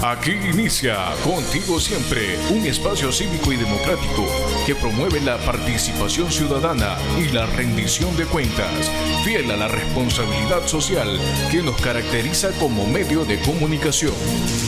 Aquí inicia Contigo Siempre, un espacio cívico y democrático que promueve la participación ciudadana y la rendición de cuentas, fiel a la responsabilidad social que nos caracteriza como medio de comunicación.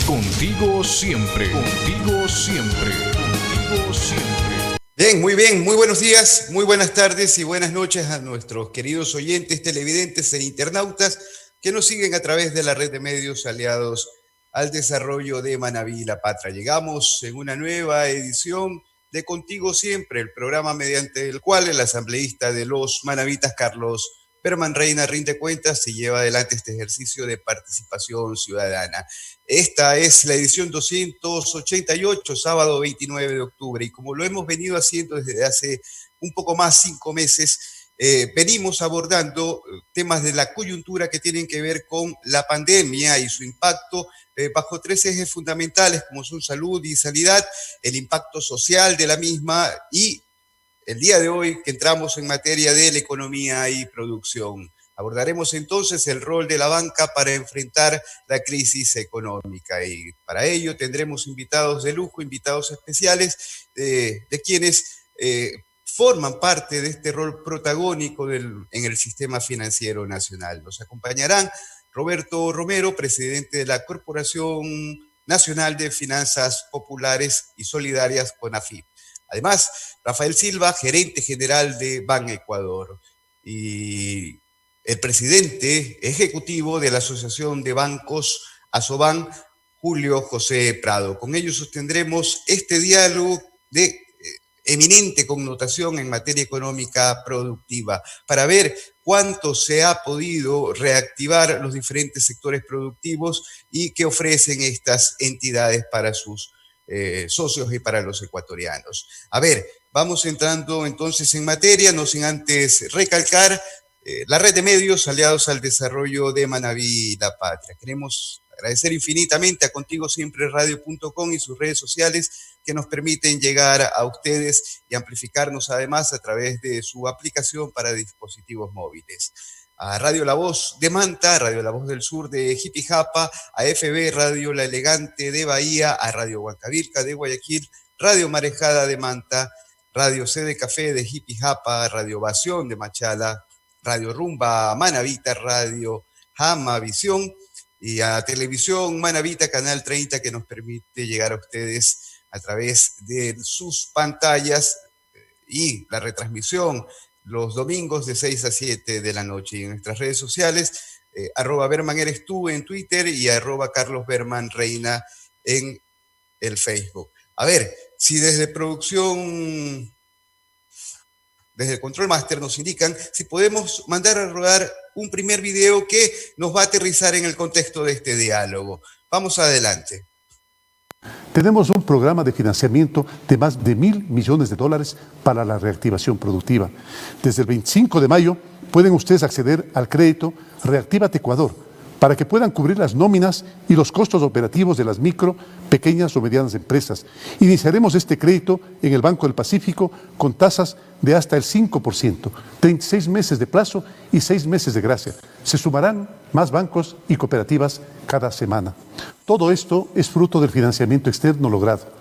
Contigo siempre, contigo siempre, contigo siempre. Bien, muy buenos días, muy buenas tardes y buenas noches a nuestros queridos oyentes, televidentes e internautas que nos siguen a través de la red de medios aliados al desarrollo de Manabí La Patria. Llegamos en una nueva edición de Contigo Siempre, el programa mediante el cual el asambleísta de los manabitas, Carlos Berman Reina, rinde cuentas y lleva adelante este ejercicio de participación ciudadana. Esta es la edición 288, sábado 29 de octubre, y como lo hemos venido haciendo desde hace un poco más 5 meses, venimos abordando temas de la coyuntura que tienen que ver con la pandemia y su impacto bajo 3 ejes fundamentales como son salud y sanidad, el impacto social de la misma y el día de hoy que entramos en materia de la economía y producción. Abordaremos entonces el rol de la banca para enfrentar la crisis económica y para ello tendremos invitados de lujo, invitados especiales de quienes forman parte de este rol protagónico en el sistema financiero nacional. Nos acompañarán Roberto Romero, presidente de la Corporación Nacional de Finanzas Populares y Solidarias, CONAFIP. Además, Rafael Silva, gerente general de Ban Ecuador, y el presidente ejecutivo de la Asociación de Bancos, ASOBAN, Julio José Prado. Con ellos sostendremos este diálogo de eminente connotación en materia económica productiva, para ver cuánto se ha podido reactivar los diferentes sectores productivos y qué ofrecen estas entidades para sus socios y para los ecuatorianos. A ver, vamos entrando entonces en materia, no sin antes recalcar la red de medios aliados al desarrollo de Manabí La Patria. Queremos agradecer infinitamente a contigosiempreradio.com y sus redes sociales que nos permiten llegar a ustedes y amplificarnos además a través de su aplicación para dispositivos móviles. A Radio La Voz de Manta, Radio La Voz del Sur de Jipijapa, a FB Radio La Elegante de Bahía, a Radio Huancavilca de Guayaquil, Radio Marejada de Manta, Radio C de Café de Jipijapa, Radio Ovación de Machala, Radio Rumba Manabita, Radio Jama Visión y a Televisión Manabita, Canal 30, que nos permite llegar a ustedes a través de sus pantallas y la retransmisión los domingos de 6 a 7 de la noche. Y en nuestras redes sociales, @Berman eres tú en Twitter y @Carlos Berman Reina en el Facebook. A ver, si desde producción, desde el Control Master nos indican si podemos mandar a rodar un primer video que nos va a aterrizar en el contexto de este diálogo. Vamos adelante. Tenemos un programa de financiamiento de más de $1.000 millones para la reactivación productiva. Desde el 25 de mayo pueden ustedes acceder al crédito Reactívate Ecuador para que puedan cubrir las nóminas y los costos operativos de las micro, pequeñas o medianas empresas. Iniciaremos este crédito en el Banco del Pacífico con tasas de hasta el 5%, 36 meses de plazo y 6 meses de gracia. Se sumarán más bancos y cooperativas cada semana. Todo esto es fruto del financiamiento externo logrado.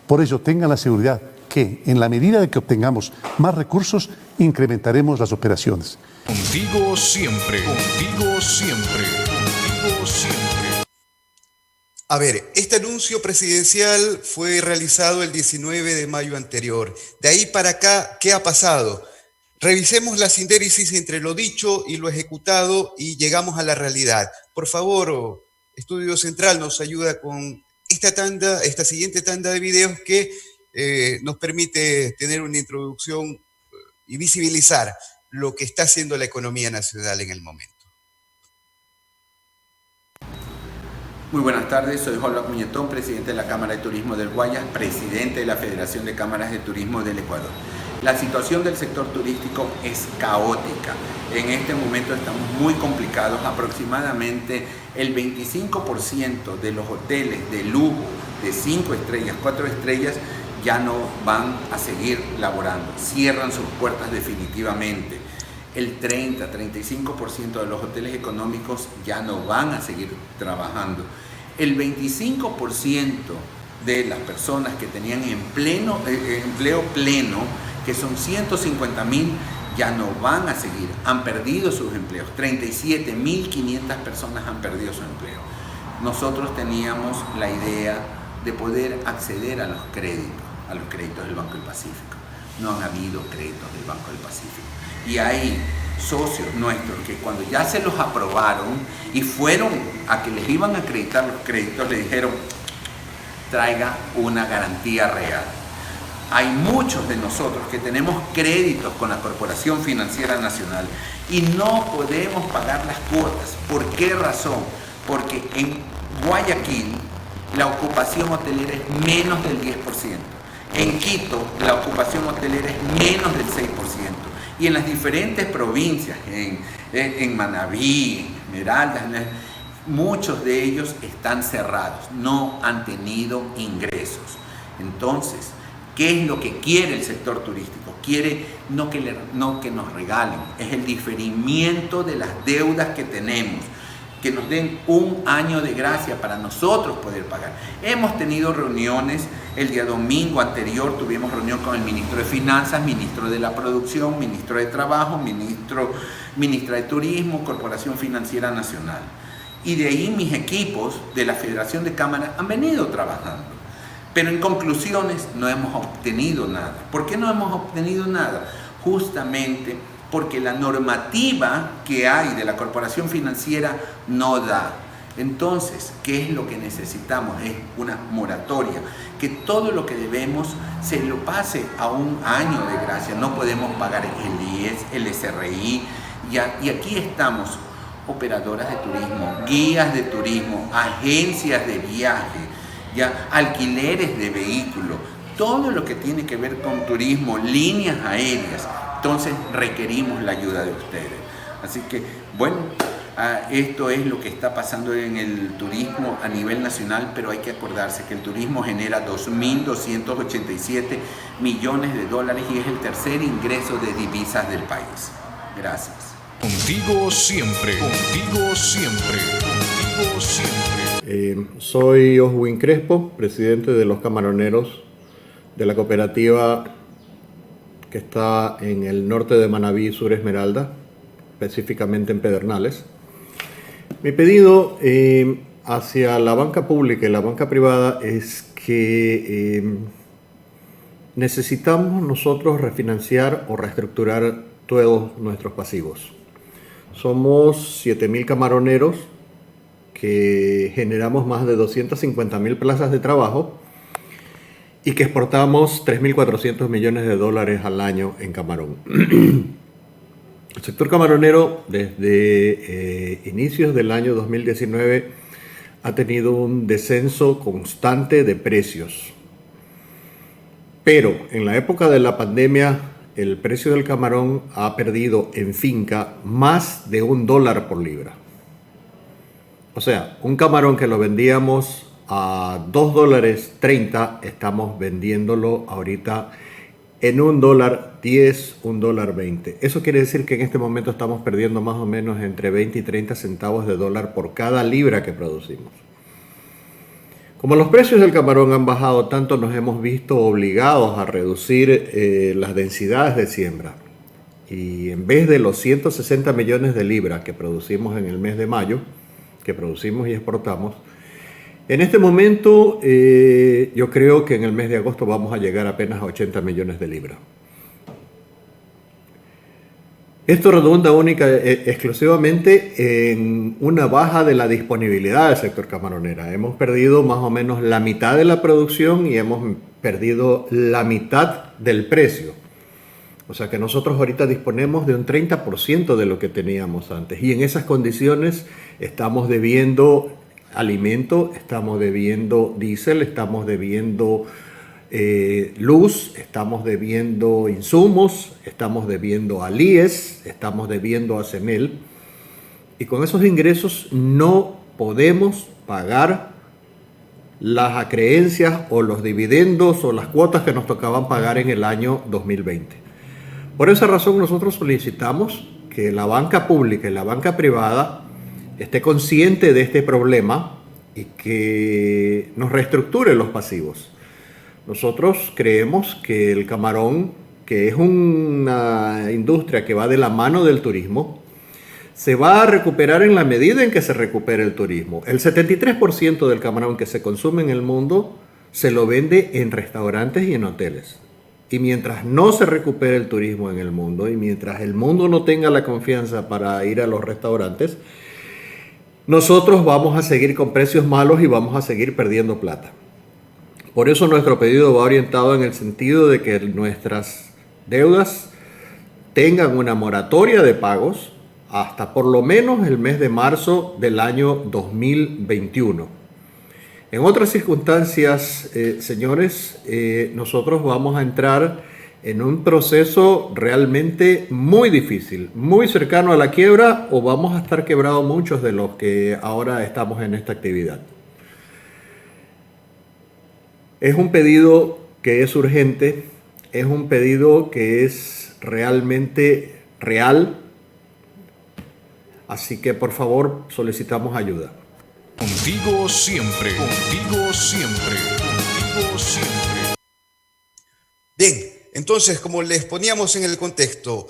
Por ello, tengan la seguridad que, en la medida de que obtengamos más recursos, incrementaremos las operaciones. Contigo siempre, contigo siempre, contigo siempre. A ver, este anuncio presidencial fue realizado el 19 de mayo anterior. De ahí para acá, ¿qué ha pasado? Revisemos la síntesis entre lo dicho y lo ejecutado y llegamos a la realidad. Por favor, Estudio Central nos ayuda con esta siguiente tanda de videos que nos permite tener una introducción y visibilizar lo que está haciendo la economía nacional en el momento. Muy buenas tardes, soy Juan López Muñetón, presidente de la Cámara de Turismo del Guayas, presidente de la Federación de Cámaras de Turismo del Ecuador. La situación del sector turístico es caótica. En este momento estamos muy complicados. Aproximadamente el 25% de los hoteles de lujo de 5 estrellas, 4 estrellas, ya no van a seguir laborando. Cierran sus puertas definitivamente. El 30-35% de los hoteles económicos ya no van a seguir trabajando. El 25% de las personas que tenían empleo pleno, que son 150.000, ya no van a seguir, han perdido sus empleos. 37.500 personas han perdido su empleo. Nosotros teníamos la idea de poder acceder a los créditos del Banco del Pacífico. No han habido créditos del Banco del Pacífico. Y hay socios nuestros que cuando ya se los aprobaron y fueron a que les iban a acreditar los créditos, le dijeron: traiga una garantía real. Hay muchos de nosotros que tenemos créditos con la Corporación Financiera Nacional y no podemos pagar las cuotas. ¿Por qué razón? Porque en Guayaquil la ocupación hotelera es menos del 10%. En Quito la ocupación hotelera es menos del 6%. Y en las diferentes provincias, en Manabí, Esmeraldas, muchos de ellos están cerrados, no han tenido ingresos. Entonces, ¿qué es lo que quiere el sector turístico? Quiere no que nos regalen, es el diferimiento de las deudas que tenemos, que nos den un año de gracia para nosotros poder pagar. Hemos tenido reuniones, el día domingo anterior tuvimos reunión con el ministro de Finanzas, ministro de la Producción, ministro de Trabajo, ministra de Turismo, Corporación Financiera Nacional. Y de ahí mis equipos de la Federación de Cámaras han venido trabajando. Pero en conclusiones no hemos obtenido nada. ¿Por qué no hemos obtenido nada? Justamente porque la normativa que hay de la Corporación Financiera no da. Entonces, ¿qué es lo que necesitamos? Es una moratoria, que todo lo que debemos se lo pase a un año de gracia. No podemos pagar el IES, el SRI, y aquí estamos, operadoras de turismo, guías de turismo, agencias de viaje, alquileres de vehículos, todo lo que tiene que ver con turismo, líneas aéreas. Entonces requerimos la ayuda de ustedes. Así que, bueno, esto es lo que está pasando en el turismo a nivel nacional, pero hay que acordarse que el turismo genera 2.287 millones de dólares y es el tercer ingreso de divisas del país. Gracias. Contigo siempre, contigo siempre, contigo siempre. Soy Oswin Crespo, presidente de los camaroneros de la cooperativa que está en el norte de Manabí, Sur Esmeralda, específicamente en Pedernales. Mi pedido hacia la banca pública y la banca privada es que necesitamos nosotros refinanciar o reestructurar todos nuestros pasivos. Somos 7.000 camaroneros que generamos más de 250.000 plazas de trabajo y que exportamos 3.400 millones de dólares al año en camarón. El sector camaronero desde inicios del año 2019 ha tenido un descenso constante de precios. Pero en la época de la pandemia el precio del camarón ha perdido en finca más de $1 por libra. O sea, un camarón que lo vendíamos a $2.30, estamos vendiéndolo ahorita en $1.10, $1.20. Eso quiere decir que en este momento estamos perdiendo más o menos entre 20 y 30 centavos de dólar por cada libra que producimos. Como los precios del camarón han bajado tanto, nos hemos visto obligados a reducir las densidades de siembra. Y en vez de los 160 millones de libras que producimos en el mes de mayo, que producimos y exportamos, en este momento yo creo que en el mes de agosto vamos a llegar apenas a 80 millones de libras. Esto redunda exclusivamente en una baja de la disponibilidad del sector camaronera. Hemos perdido más o menos la mitad de la producción y hemos perdido la mitad del precio. O sea que nosotros ahorita disponemos de un 30% de lo que teníamos antes. Y en esas condiciones estamos debiendo alimento, estamos debiendo diésel, estamos debiendo luz, estamos debiendo insumos, estamos debiendo al IES, estamos debiendo a CEMEL. Y con esos ingresos no podemos pagar las acreencias o los dividendos o las cuotas que nos tocaban pagar en el año 2020. Por esa razón nosotros solicitamos que la banca pública y la banca privada esté consciente de este problema y que nos reestructure los pasivos. Nosotros creemos que el camarón, que es una industria que va de la mano del turismo, se va a recuperar en la medida en que se recupere el turismo. El 73% del camarón que se consume en el mundo se lo vende en restaurantes y en hoteles. Y mientras no se recupere el turismo en el mundo y mientras el mundo no tenga la confianza para ir a los restaurantes, nosotros vamos a seguir con precios malos y vamos a seguir perdiendo plata. Por eso nuestro pedido va orientado en el sentido de que nuestras deudas tengan una moratoria de pagos hasta por lo menos el mes de marzo del año 2021. En otras circunstancias, señores, nosotros vamos a entrar en un proceso realmente muy difícil, muy cercano a la quiebra, o vamos a estar quebrados muchos de los que ahora estamos en esta actividad. Es un pedido que es urgente, es un pedido que es realmente real, así que por favor solicitamos ayuda. Contigo siempre, contigo siempre, contigo siempre. Bien, entonces, como les poníamos en el contexto,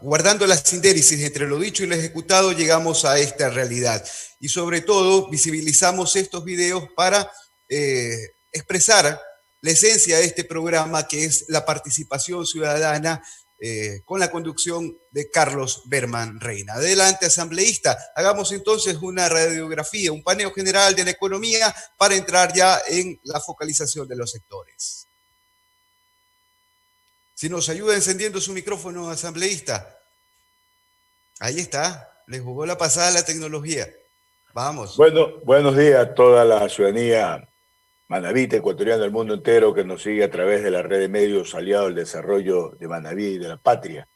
guardando la síntesis entre lo dicho y lo ejecutado, llegamos a esta realidad. Y sobre todo, visibilizamos estos videos para expresar la esencia de este programa, que es la participación ciudadana, con la conducción de Carlos Berman Reina. Adelante, asambleísta. Hagamos entonces una radiografía, un paneo general de la economía para entrar ya en la focalización de los sectores. Si nos ayuda encendiendo su micrófono, asambleísta. Ahí está. Le jugó la pasada a la tecnología. Vamos. Bueno, buenos días a toda la ciudadanía manabita, ecuatoriana del mundo entero que nos sigue a través de la red de medios aliados al desarrollo de Manabí y de la patria.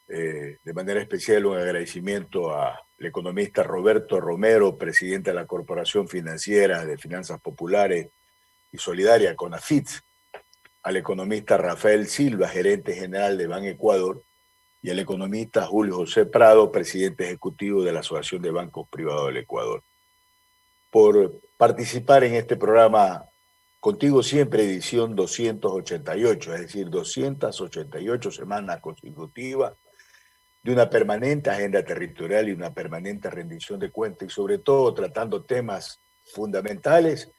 De manera especial un agradecimiento al economista Roberto Romero, presidente de la Corporación Financiera de Finanzas Populares y Solidaria, CONAFIT, al economista Rafael Silva, gerente general de Ban Ecuador, y al economista Julio José Prado, presidente ejecutivo de la Asociación de Bancos Privados del Ecuador, por participar en este programa Contigo Siempre, edición 288, es decir, 288 semanas consecutivas de una permanente agenda territorial y una permanente rendición de cuentas, y sobre todo tratando temas fundamentales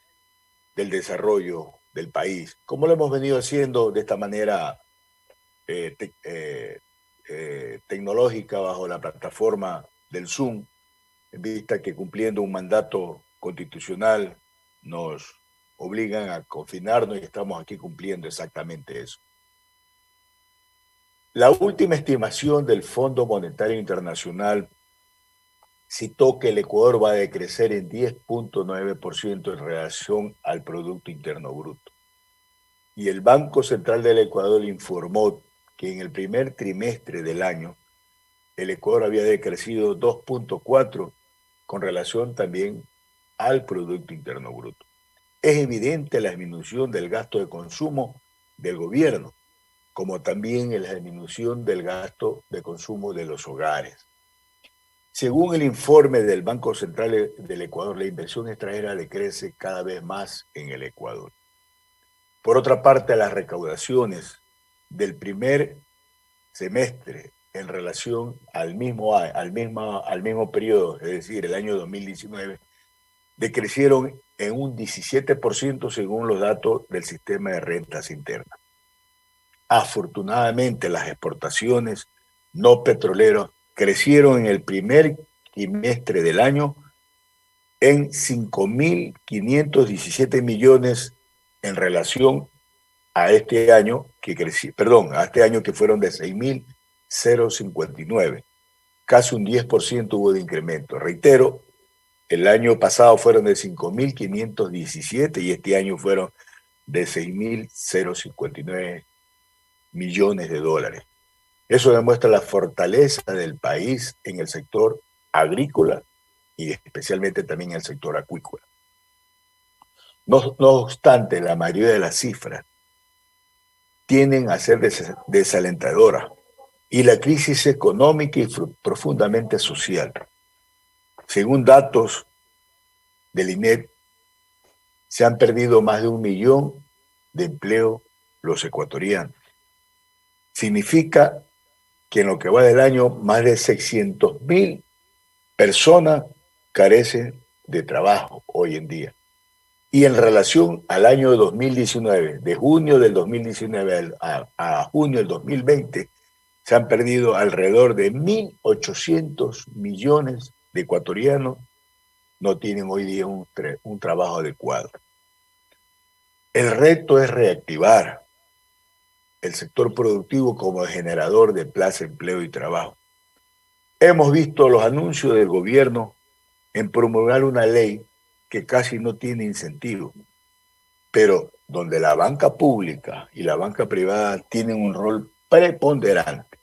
del desarrollo del país, como lo hemos venido haciendo de esta manera tecnológica bajo la plataforma del Zoom, en vista que cumpliendo un mandato constitucional nos obligan a confinarnos y estamos aquí cumpliendo exactamente eso. La última estimación del Fondo Monetario Internacional citó que el Ecuador va a decrecer en 10.9% en relación al Producto Interno Bruto. Y el Banco Central del Ecuador informó que en el primer trimestre del año el Ecuador había decrecido 2.4% con relación también al Producto Interno Bruto. Es evidente la disminución del gasto de consumo del gobierno, como también la disminución del gasto de consumo de los hogares. Según el informe del Banco Central del Ecuador, la inversión extranjera decrece cada vez más en el Ecuador. Por otra parte, las recaudaciones del primer semestre en relación al mismo periodo, es decir, el año 2019, decrecieron en un 17% según los datos del sistema de rentas internas. Afortunadamente, las exportaciones no petroleras crecieron en el primer trimestre del año en 5.517 millones en relación a este año que fueron de 6.059. Casi un 10% hubo de incremento. Reitero, el año pasado fueron de 5.517 y este año fueron de 6.059 millones de dólares. Eso demuestra la fortaleza del país en el sector agrícola y especialmente también en el sector acuícola. No obstante, la mayoría de las cifras tienden a ser desalentadoras y la crisis económica y profundamente social. Según datos del INET, se han perdido más de 1 millón de empleos los ecuatorianos. Significa que en lo que va del año, más de 600.000 personas carecen de trabajo hoy en día. Y en relación al año 2019, de junio del 2019 a junio del 2020, se han perdido alrededor de 1.800 millones de ecuatorianos, no tienen hoy día un trabajo adecuado. El reto es reactivar el sector productivo como generador de plaza, empleo y trabajo. Hemos visto los anuncios del gobierno en promulgar una ley que casi no tiene incentivo, pero donde la banca pública y la banca privada tienen un rol preponderante.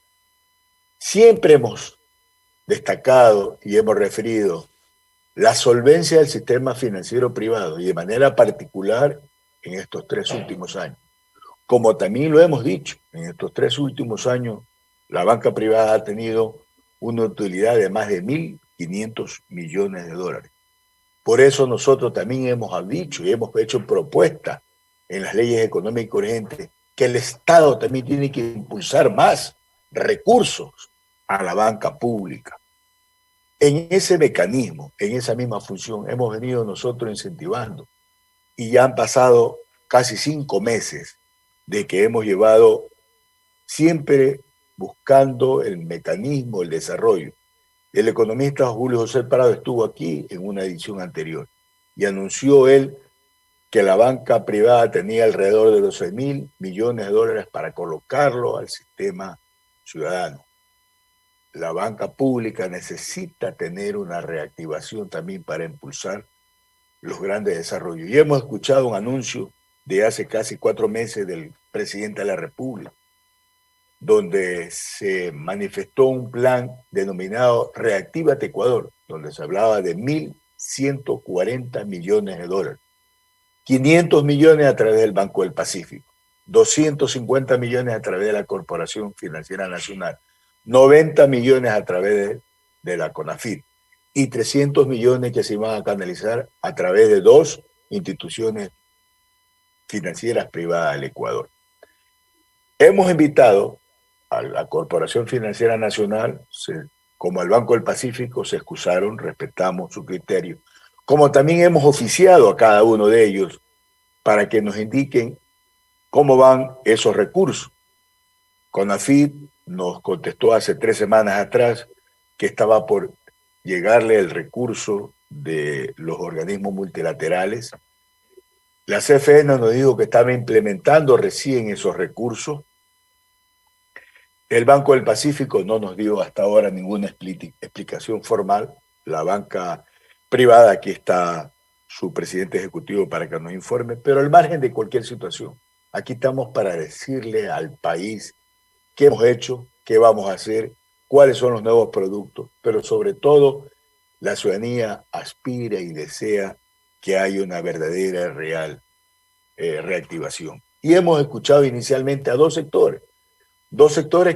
Siempre hemos destacado y hemos referido la solvencia del sistema financiero privado y de manera particular en estos 3 últimos años. Como también lo hemos dicho, en estos 3 últimos años la banca privada ha tenido una utilidad de más de 1.500 millones de dólares. Por eso nosotros también hemos dicho y hemos hecho propuestas en las leyes económicas urgentes que el Estado también tiene que impulsar más recursos a la banca pública. En ese mecanismo, en esa misma función, hemos venido nosotros incentivando y ya han pasado casi 5 meses de que hemos llevado siempre buscando el mecanismo, el desarrollo. El economista Julio José Parado estuvo aquí en una edición anterior y anunció él que la banca privada tenía alrededor de 12.000 millones de dólares para colocarlo al sistema ciudadano. La banca pública necesita tener una reactivación también para impulsar los grandes desarrollos. Y hemos escuchado un anuncio de hace casi 4 meses del presidente de la República, donde se manifestó un plan denominado Reactívate Ecuador, donde se hablaba de 1.140 millones de dólares. 500 millones a través del Banco del Pacífico, 250 millones a través de la Corporación Financiera Nacional, 90 millones a través de la CONAFIT y 300 millones que se iban a canalizar a través de 2 instituciones financieras privadas del Ecuador. Hemos invitado a la Corporación Financiera Nacional, como al Banco del Pacífico, se excusaron, respetamos su criterio, como también hemos oficiado a cada uno de ellos para que nos indiquen cómo van esos recursos. CONAFIT nos contestó hace 3 semanas atrás que estaba por llegarle el recurso de los organismos multilaterales. La CFE nos dijo que estaba implementando recién esos recursos. El Banco del Pacífico no nos dio hasta ahora ninguna explicación formal. La banca privada, aquí está su presidente ejecutivo para que nos informe, pero al margen de cualquier situación, aquí estamos para decirle al país qué hemos hecho, qué vamos a hacer, cuáles son los nuevos productos, pero sobre todo la ciudadanía aspira y desea que haya una verdadera, real reactivación. Y hemos escuchado inicialmente a 2 sectores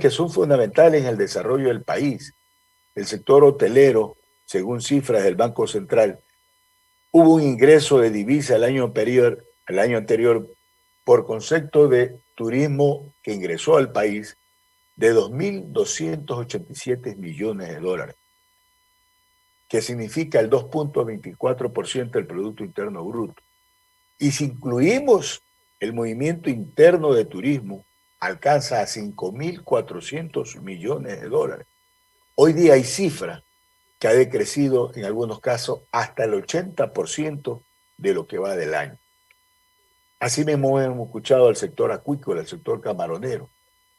que son fundamentales en el desarrollo del país. El sector hotelero, según cifras del Banco Central, hubo un ingreso de divisa el año anterior por concepto de turismo que ingresó al país de 2.287 millones de dólares, que significa el 2.24% del Producto Interno Bruto. Y si incluimos el movimiento interno de turismo, alcanza a 5.400 millones de dólares. Hoy día hay cifras que ha decrecido en algunos casos hasta el 80% de lo que va del año. Así mismo hemos escuchado al sector acuícola, al sector camaronero.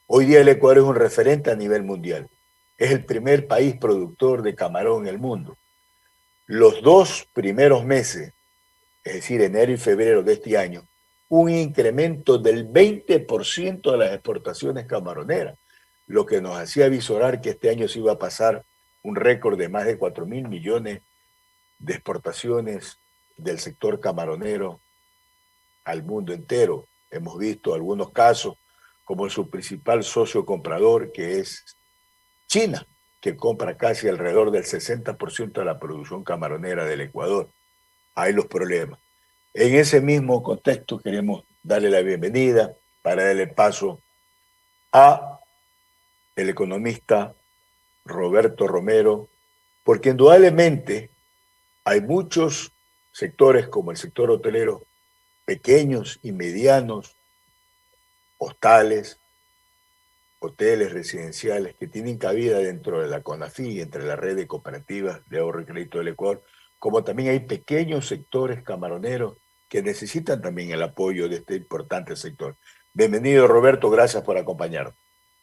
Hoy día el Ecuador es un referente a nivel mundial. Es el primer país productor de camarón en el mundo. Los 2 primeros meses, es decir, enero y febrero de este año, un incremento del 20% de las exportaciones camaroneras, lo que nos hacía visorar que este año se iba a pasar un récord de más de 4.000 millones de exportaciones del sector camaronero al mundo entero. Hemos visto algunos casos como su principal socio comprador, que es China, que compra casi alrededor del 60% de la producción camaronera del Ecuador. hay los problemas. En ese mismo contexto queremos darle la bienvenida para darle paso a el economista Roberto Romero, porque indudablemente hay muchos sectores como el sector hotelero, pequeños y medianos, hostales, hoteles residenciales que tienen cabida dentro de la CONAFI, entre la red de cooperativas de ahorro y crédito del Ecuador, como también hay pequeños sectores camaroneros que necesitan también el apoyo de este importante sector. Bienvenido, Roberto, gracias por acompañarnos.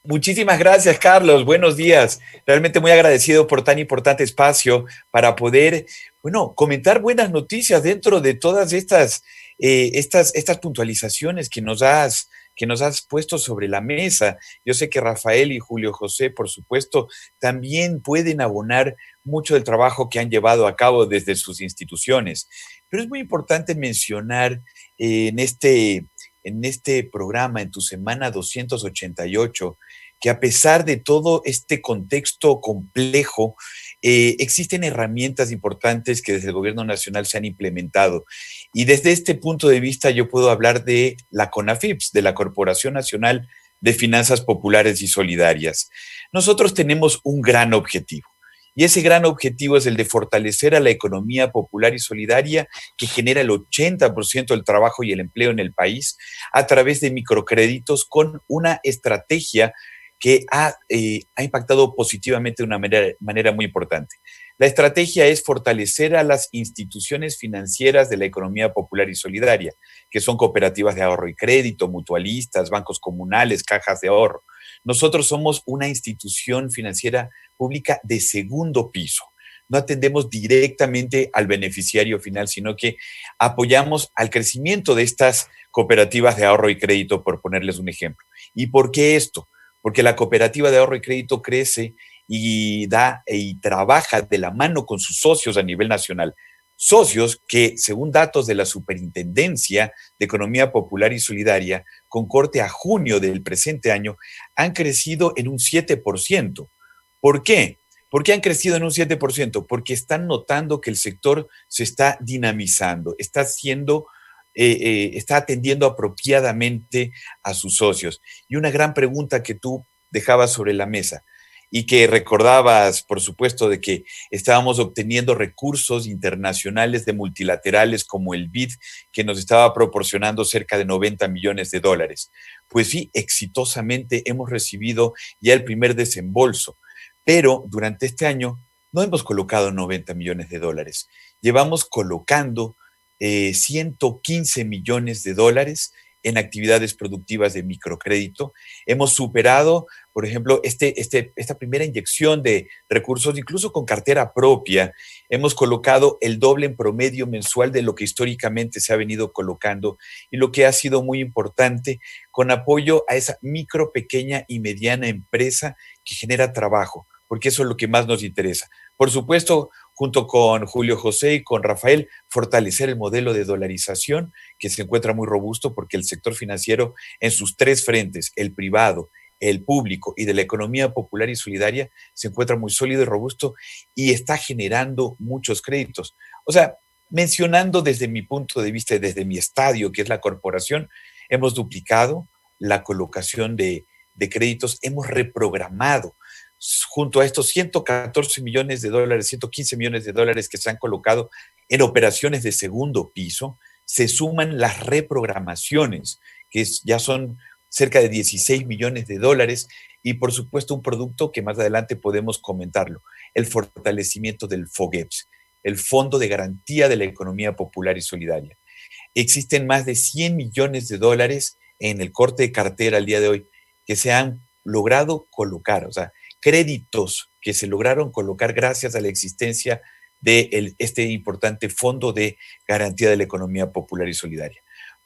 Muchísimas gracias, Carlos. Buenos días. Realmente muy agradecido por tan importante espacio para poder, comentar buenas noticias dentro de todas estas puntualizaciones que nos has puesto sobre la mesa. Yo sé que Rafael y Julio José, por supuesto, también pueden abonar mucho del trabajo que han llevado a cabo desde sus instituciones. Pero es muy importante mencionar en este programa, en tu semana 288, que a pesar de todo este contexto complejo, existen herramientas importantes que desde el gobierno nacional se han implementado. Y desde este punto de vista yo puedo hablar de la CONAFIPS, de la Corporación Nacional de Finanzas Populares y Solidarias. Nosotros tenemos un gran objetivo. Y ese gran objetivo es el de fortalecer a la economía popular y solidaria que genera el 80% del trabajo y el empleo en el país a través de microcréditos con una estrategia que ha impactado positivamente de una manera muy importante. La estrategia es fortalecer a las instituciones financieras de la economía popular y solidaria, que son cooperativas de ahorro y crédito, mutualistas, bancos comunales, cajas de ahorro. Nosotros somos una institución financiera pública de segundo piso. No atendemos directamente al beneficiario final, sino que apoyamos al crecimiento de estas cooperativas de ahorro y crédito, por ponerles un ejemplo. ¿Y por qué esto? Porque la cooperativa de ahorro y crédito crece y trabaja de la mano con sus socios a nivel nacional. Socios que, según datos de la Superintendencia de Economía Popular y Solidaria, con corte a junio del presente año, han crecido en un 7%. ¿Por qué? ¿Por qué han crecido en un 7%? Porque están notando que el sector se está dinamizando, está atendiendo apropiadamente a sus socios. Y una gran pregunta que tú dejabas sobre la mesa y que recordabas, por supuesto, de que estábamos obteniendo recursos internacionales de multilaterales como el BID, que nos estaba proporcionando cerca de 90 millones de dólares. Pues sí, exitosamente hemos recibido ya el primer desembolso, pero durante este año no hemos colocado 90 millones de dólares. Llevamos colocando 115 millones de dólares en actividades productivas de microcrédito. Hemos superado, por ejemplo, esta primera inyección de recursos, incluso con cartera propia. Hemos colocado el doble en promedio mensual de lo que históricamente se ha venido colocando, y lo que ha sido muy importante, con apoyo a esa micro, pequeña y mediana empresa que genera trabajo, porque eso es lo que más nos interesa. Por supuesto, junto con Julio José y con Rafael, fortalecer el modelo de dolarización, que se encuentra muy robusto, porque el sector financiero en sus tres frentes, el privado, el público y de la economía popular y solidaria, se encuentra muy sólido y robusto y está generando muchos créditos. O sea, mencionando desde mi punto de vista, desde mi estadio, que es la corporación, hemos duplicado la colocación de créditos, hemos reprogramado junto a estos 114 millones de dólares, 115 millones de dólares que se han colocado en operaciones de segundo piso, se suman las reprogramaciones, que ya son cerca de 16 millones de dólares, y por supuesto un producto que más adelante podemos comentarlo, el fortalecimiento del FOGEPS, el Fondo de Garantía de la Economía Popular y Solidaria. Existen más de 100 millones de dólares en el corte de cartera al día de hoy que se han logrado colocar, o sea, créditos que se lograron colocar gracias a la existencia de este importante Fondo de Garantía de la Economía Popular y Solidaria.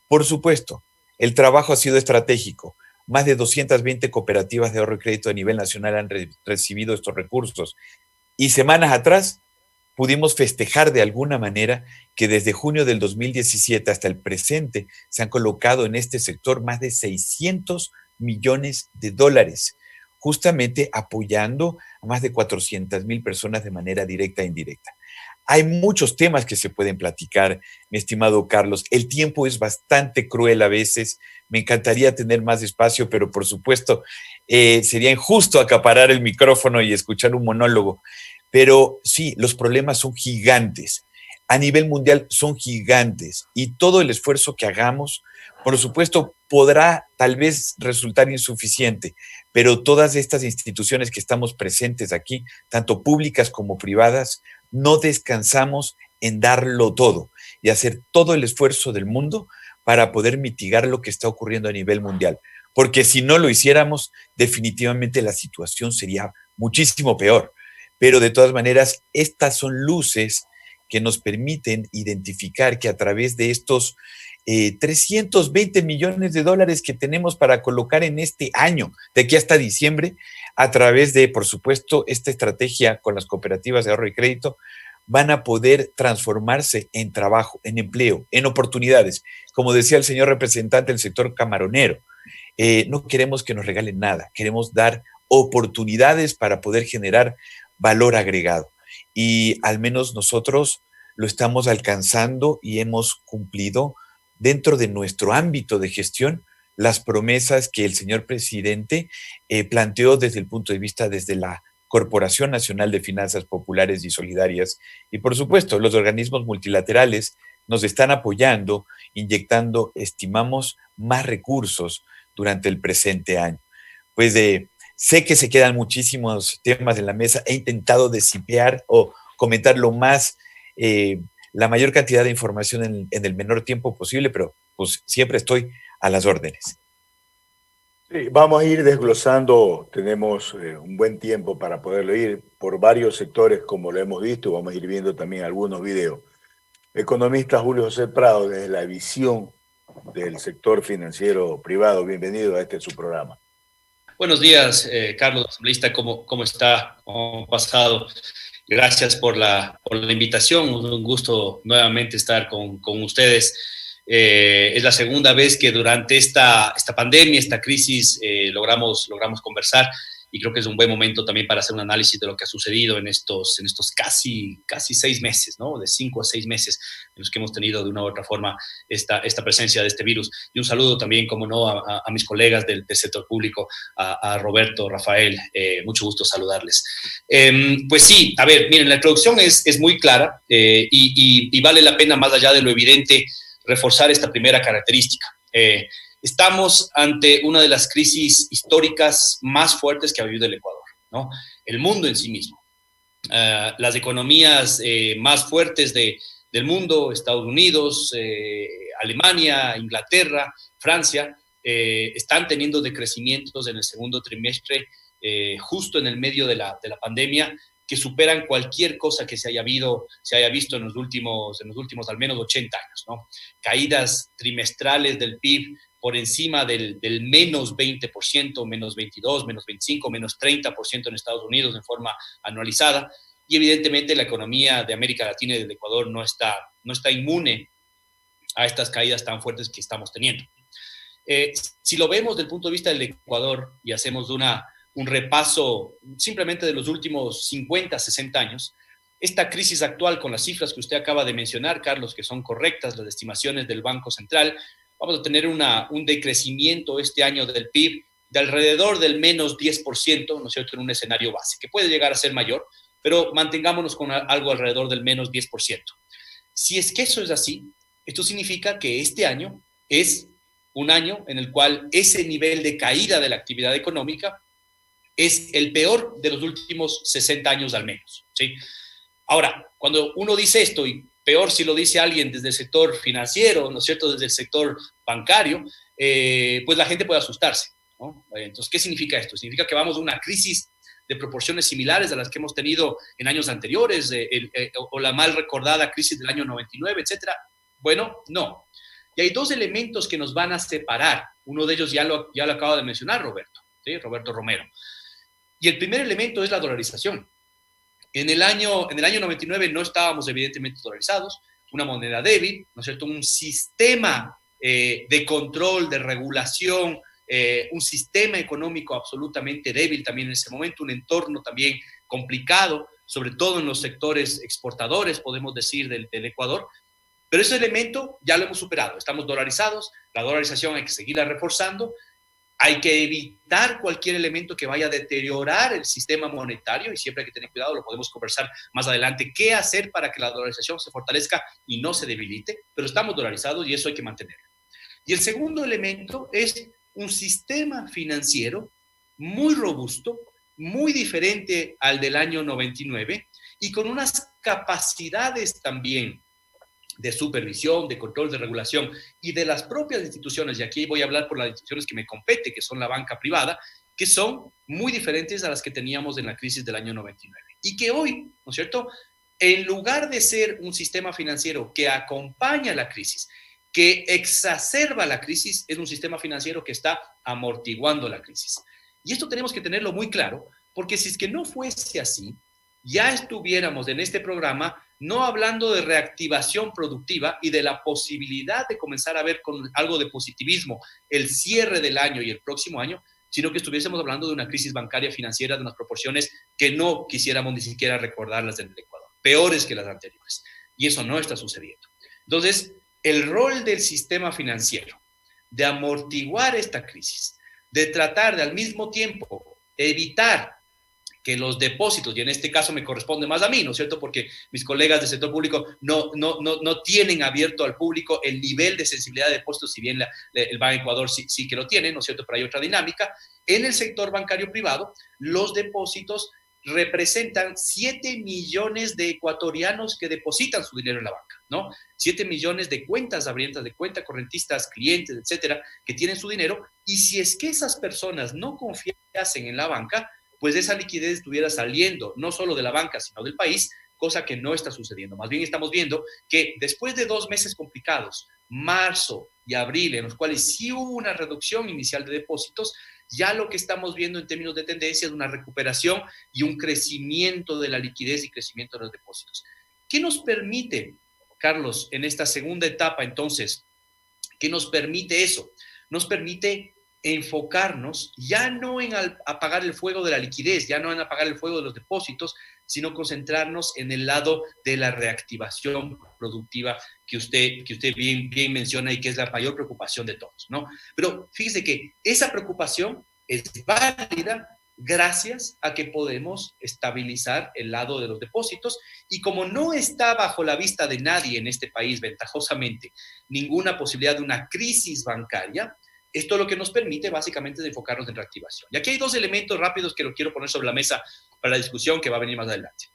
Por supuesto, el trabajo ha sido estratégico. Más de 220 cooperativas de ahorro y crédito a nivel nacional han recibido estos recursos. Y semanas atrás pudimos festejar de alguna manera que desde junio del 2017 hasta el presente se han colocado en este sector más de 600 millones de dólares, justamente apoyando a más de 400,000 personas de manera directa e indirecta. Hay muchos temas que se pueden platicar, mi estimado Carlos. El tiempo es bastante cruel a veces. Me encantaría tener más espacio, pero por supuesto sería injusto acaparar el micrófono y escuchar un monólogo. Pero sí, los problemas son gigantes. A nivel mundial son gigantes y todo el esfuerzo que hagamos, por supuesto, podrá tal vez resultar insuficiente, pero todas estas instituciones que estamos presentes aquí, tanto públicas como privadas, no descansamos en darlo todo y hacer todo el esfuerzo del mundo para poder mitigar lo que está ocurriendo a nivel mundial. Porque si no lo hiciéramos, definitivamente la situación sería muchísimo peor. Pero de todas maneras, estas son luces que nos permiten identificar que a través de estos 320 millones de dólares que tenemos para colocar en este año, de aquí hasta diciembre, a través de, por supuesto, esta estrategia con las cooperativas de ahorro y crédito, van a poder transformarse en trabajo, en empleo, en oportunidades. Como decía el señor representante del sector camaronero, no queremos que nos regalen nada, queremos dar oportunidades para poder generar valor agregado. Y al menos nosotros lo estamos alcanzando y hemos cumplido dentro de nuestro ámbito de gestión las promesas que el señor presidente planteó desde el punto de vista desde la Corporación Nacional de Finanzas Populares y Solidarias. Y por supuesto, los organismos multilaterales nos están apoyando, inyectando, estimamos, más recursos durante el presente año. Pues sé que se quedan muchísimos temas en la mesa. He intentado disipear o comentar lo más, la mayor cantidad de información en el menor tiempo posible, pero pues siempre estoy a las órdenes. Sí, vamos a ir desglosando, tenemos un buen tiempo para poderlo ir por varios sectores, como lo hemos visto, vamos a ir viendo también algunos videos. Economista Julio José Prado, desde la visión del sector financiero privado, bienvenido a su programa. Buenos días, Carlos, asambleísta, ¿cómo está? ¿Cómo ha pasado? Gracias por la invitación, un gusto nuevamente estar con ustedes. Es la segunda vez que durante esta pandemia, esta crisis, logramos conversar, y creo que es un buen momento también para hacer un análisis de lo que ha sucedido en estos casi 6 meses, ¿no? De 5 a 6 meses en los que hemos tenido de una u otra forma esta presencia de este virus. Y un saludo también, como no, a mis colegas del sector público, a Roberto, Rafael, mucho gusto saludarles. Pues sí, a ver, miren, la introducción es muy clara y vale la pena, más allá de lo evidente, reforzar esta primera característica. Estamos ante una de las crisis históricas más fuertes que ha vivido el Ecuador, ¿no? El mundo en sí mismo. Las economías más fuertes del mundo, Estados Unidos, Alemania, Inglaterra, Francia, están teniendo decrecimientos en el segundo trimestre, justo en el medio de la pandemia, que superan cualquier cosa que se haya visto en los últimos al menos 80 años, ¿no? Caídas trimestrales del PIB por encima del menos 20%, menos 22, menos 25, menos 30% en Estados Unidos en forma anualizada. Y evidentemente la economía de América Latina y del Ecuador no está inmune a estas caídas tan fuertes que estamos teniendo. Si lo vemos desde el punto de vista del Ecuador y hacemos un repaso simplemente de los últimos 50, 60 años, esta crisis actual, con las cifras que usted acaba de mencionar, Carlos, que son correctas, las estimaciones del Banco Central, vamos a tener un decrecimiento este año del PIB de alrededor del menos 10%, ¿no es cierto?, en un escenario base, que puede llegar a ser mayor, pero mantengámonos con algo alrededor del menos 10%. Si es que eso es así, esto significa que este año es un año en el cual ese nivel de caída de la actividad económica es el peor de los últimos 60 años al menos, ¿sí? Ahora, cuando uno dice esto, y peor si lo dice alguien desde el sector financiero, ¿no es cierto?, desde el sector bancario, pues la gente puede asustarse, ¿no? Entonces, ¿qué significa esto? Significa que vamos a una crisis de proporciones similares a las que hemos tenido en años anteriores, o la mal recordada crisis del año 99, etcétera. Bueno, no. Y hay dos elementos que nos van a separar. Uno de ellos ya lo acaba de mencionar Roberto, ¿sí? Roberto Romero. Y el primer elemento es la dolarización. En el año 99 no estábamos evidentemente dolarizados, una moneda débil, ¿no es cierto?, un sistema de control, de regulación, un sistema económico absolutamente débil también en ese momento, un entorno también complicado, sobre todo en los sectores exportadores, podemos decir, del Ecuador. Pero ese elemento ya lo hemos superado. Estamos dolarizados, la dolarización hay que seguirla reforzando. Hay que evitar cualquier elemento que vaya a deteriorar el sistema monetario y siempre hay que tener cuidado, lo podemos conversar más adelante, qué hacer para que la dolarización se fortalezca y no se debilite, pero estamos dolarizados y eso hay que mantenerlo. Y el segundo elemento es un sistema financiero muy robusto, muy diferente al del año 99 y con unas capacidades también de supervisión, de control, de regulación y de las propias instituciones, y aquí voy a hablar por las instituciones que me compete, que son la banca privada, que son muy diferentes a las que teníamos en la crisis del año 99. Y que hoy, ¿no es cierto?, en lugar de ser un sistema financiero que acompaña la crisis, que exacerba la crisis, es un sistema financiero que está amortiguando la crisis. Y esto tenemos que tenerlo muy claro, porque si es que no fuese así, ya estuviéramos en este programa no hablando de reactivación productiva y de la posibilidad de comenzar a ver con algo de positivismo el cierre del año y el próximo año, sino que estuviésemos hablando de una crisis bancaria financiera de unas proporciones que no quisiéramos ni siquiera recordarlas en el Ecuador, peores que las anteriores. Y eso no está sucediendo. Entonces, el rol del sistema financiero de amortiguar esta crisis, de tratar de al mismo tiempo evitar que los depósitos, y en este caso me corresponde más a mí, ¿no es cierto? Porque mis colegas del sector público no tienen abierto al público el nivel de sensibilidad de depósitos, si bien el Banco Ecuador sí que lo tiene, ¿no es cierto? Pero hay otra dinámica. En el sector bancario privado, los depósitos representan 7 millones de ecuatorianos que depositan su dinero en la banca, ¿no? 7 millones de cuentas abiertas, de cuentas correntistas, clientes, etcétera, que tienen su dinero, y si es que esas personas no confiasen en la banca, pues esa liquidez estuviera saliendo no solo de la banca, sino del país, cosa que no está sucediendo. Más bien estamos viendo que después de 2 meses complicados, marzo y abril, en los cuales sí hubo una reducción inicial de depósitos, ya lo que estamos viendo en términos de tendencia es una recuperación y un crecimiento de la liquidez y crecimiento de los depósitos. ¿Qué nos permite, Carlos, en esta segunda etapa entonces? ¿Qué nos permite eso? Nos permite enfocarnos ya no en apagar el fuego de la liquidez, ya no en apagar el fuego de los depósitos, sino concentrarnos en el lado de la reactivación productiva que usted bien menciona y que es la mayor preocupación de todos, ¿no? Pero fíjese que esa preocupación es válida gracias a que podemos estabilizar el lado de los depósitos y como no está bajo la vista de nadie en este país, ventajosamente, ninguna posibilidad de una crisis bancaria, esto lo que nos permite básicamente es enfocarnos en reactivación. Y aquí hay 2 elementos rápidos que lo quiero poner sobre la mesa para la discusión que va a venir más adelante.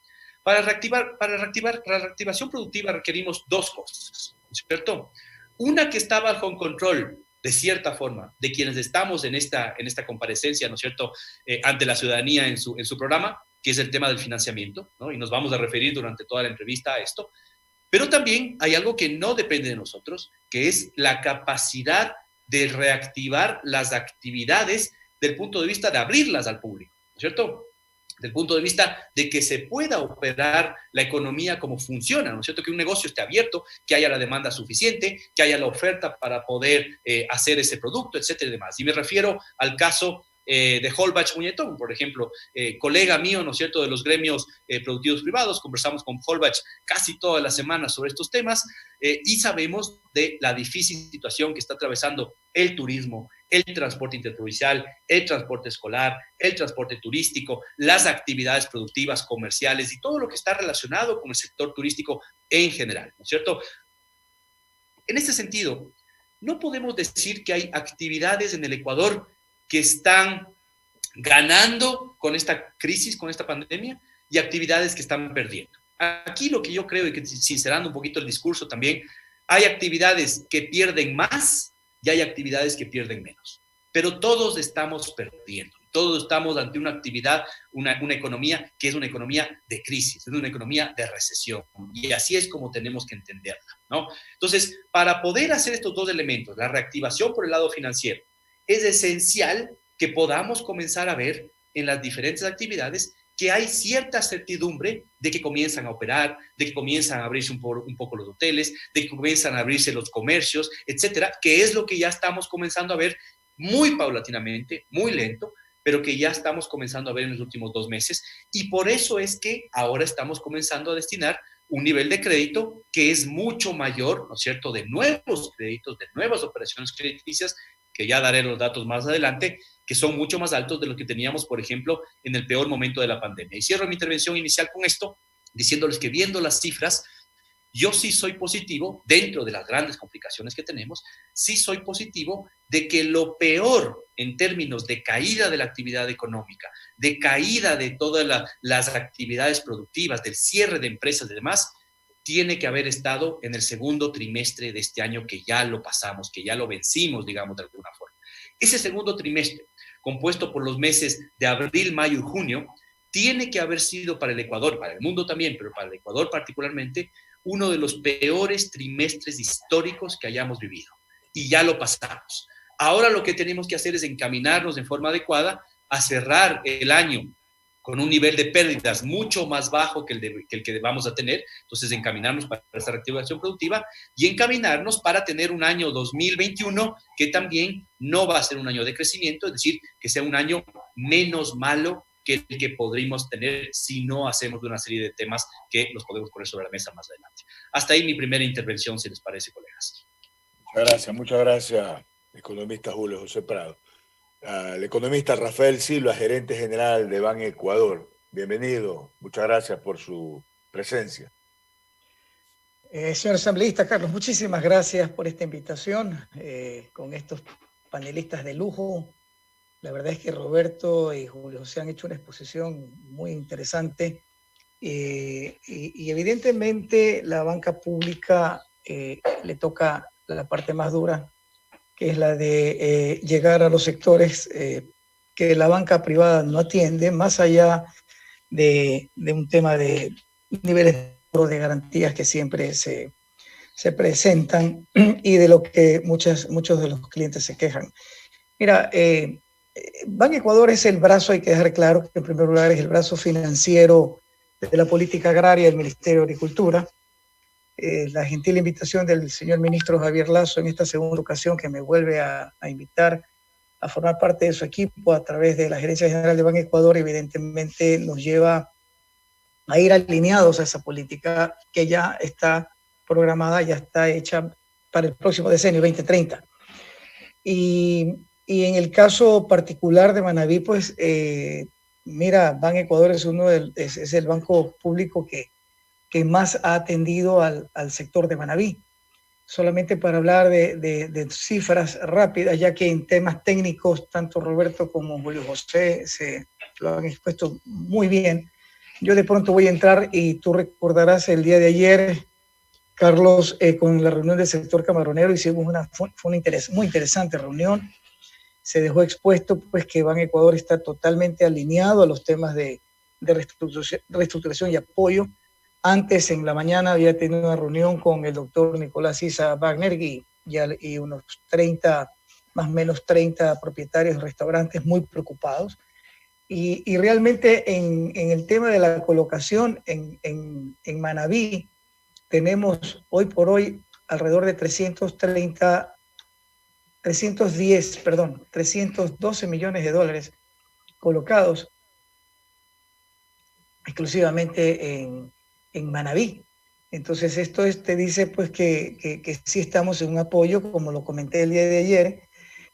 Para la reactivación productiva requerimos 2 cosas, ¿no es cierto? Una que está bajo control, de cierta forma, de quienes estamos en esta comparecencia, ¿no es cierto?, ante la ciudadanía en su programa, que es el tema del financiamiento, ¿no? Y nos vamos a referir durante toda la entrevista a esto. Pero también hay algo que no depende de nosotros, que es la capacidad de reactivar las actividades del punto de vista de abrirlas al público, ¿no es cierto? Del punto de vista de que se pueda operar la economía como funciona, ¿no es cierto? Que un negocio esté abierto, que haya la demanda suficiente, que haya la oferta para poder hacer ese producto, etcétera y demás. Y me refiero al caso de Holbach Muñetón, por ejemplo, colega mío, ¿no es cierto?, de los gremios productivos privados, conversamos con Holbach casi todas las semanas sobre estos temas y sabemos de la difícil situación que está atravesando el turismo, el transporte interprovincial, el transporte escolar, el transporte turístico, las actividades productivas, comerciales y todo lo que está relacionado con el sector turístico en general, ¿no es cierto? En este sentido, no podemos decir que hay actividades en el Ecuador que están ganando con esta crisis, con esta pandemia, y actividades que están perdiendo. Aquí lo que yo creo, y que sincerando un poquito el discurso también, hay actividades que pierden más y hay actividades que pierden menos. Pero todos estamos perdiendo. Todos estamos ante una actividad, una economía que es una economía de crisis, es una economía de recesión. Y así es como tenemos que entenderla, ¿no? Entonces, para poder hacer estos 2 elementos, la reactivación por el lado financiero, es esencial que podamos comenzar a ver en las diferentes actividades que hay cierta certidumbre de que comienzan a operar, de que comienzan a abrirse un poco los hoteles, de que comienzan a abrirse los comercios, etcétera, que es lo que ya estamos comenzando a ver muy paulatinamente, muy lento, pero que ya estamos comenzando a ver en los últimos 2 meses, y por eso es que ahora estamos comenzando a destinar un nivel de crédito que es mucho mayor, ¿no es cierto?, de nuevos créditos, de nuevas operaciones crediticias, que ya daré los datos más adelante, que son mucho más altos de lo que teníamos, por ejemplo, en el peor momento de la pandemia. Y cierro mi intervención inicial con esto, diciéndoles que viendo las cifras, yo sí soy positivo, dentro de las grandes complicaciones que tenemos, sí soy positivo de que lo peor en términos de caída de la actividad económica, de caída de todas las actividades productivas, del cierre de empresas y demás, tiene que haber estado en el segundo trimestre de este año, que ya lo pasamos, que ya lo vencimos, digamos, de alguna forma. Ese segundo trimestre, compuesto por los meses de abril, mayo y junio, tiene que haber sido para el Ecuador, para el mundo también, pero para el Ecuador particularmente, uno de los peores trimestres históricos que hayamos vivido. Y ya lo pasamos. Ahora lo que tenemos que hacer es encaminarnos de forma adecuada a cerrar el año con un nivel de pérdidas mucho más bajo que el que vamos a tener. Entonces, encaminarnos para esta reactivación productiva y encaminarnos para tener un año 2021 que también no va a ser un año de crecimiento, es decir, que sea un año menos malo que el que podríamos tener si no hacemos una serie de temas que los podemos poner sobre la mesa más adelante. Hasta ahí mi primera intervención, si les parece, colegas. Muchas gracias, economista Julio José Prado. El economista Rafael Silva, gerente general de Ban Ecuador. Bienvenido, muchas gracias por su presencia. Señor asambleísta Carlos, muchísimas gracias por esta invitación con estos panelistas de lujo. La verdad es que Roberto y Julio José han hecho una exposición muy interesante y evidentemente la banca pública le toca la parte más dura, que es la de llegar a los sectores que la banca privada no atiende, más allá de un tema de niveles de garantías que siempre se presentan y de lo que muchos de los clientes se quejan. Mira, Ban Ecuador es el brazo, hay que dejar claro que en primer lugar es el brazo financiero de la política agraria del Ministerio de Agricultura. La gentil invitación del señor ministro Javier Lasso en esta segunda ocasión que me vuelve a invitar a formar parte de su equipo a través de la Gerencia General de Ban Ecuador, evidentemente nos lleva a ir alineados a esa política que ya está programada, ya está hecha para el próximo decenio, 2030. Y en el caso particular de Manabí, pues mira, Ban Ecuador es el banco público que más ha atendido al sector de Manabí. Solamente para hablar de cifras rápidas, ya que en temas técnicos, tanto Roberto como Julio José se lo han expuesto muy bien. Yo de pronto voy a entrar y tú recordarás el día de ayer, Carlos, con la reunión del sector camaronero, hicimos fue una muy interesante reunión. Se dejó expuesto pues, que Ban Ecuador está totalmente alineado a los temas de reestructuración y apoyo. Antes, en la mañana, había tenido una reunión con el doctor Nicolás Isa Wagner y unos 30, más o menos 30 propietarios de restaurantes muy preocupados. Y realmente en el tema de la colocación en Manabí, tenemos hoy por hoy alrededor de 312 millones de dólares colocados exclusivamente en Manabí. Entonces esto te dice pues que sí estamos en un apoyo, como lo comenté el día de ayer.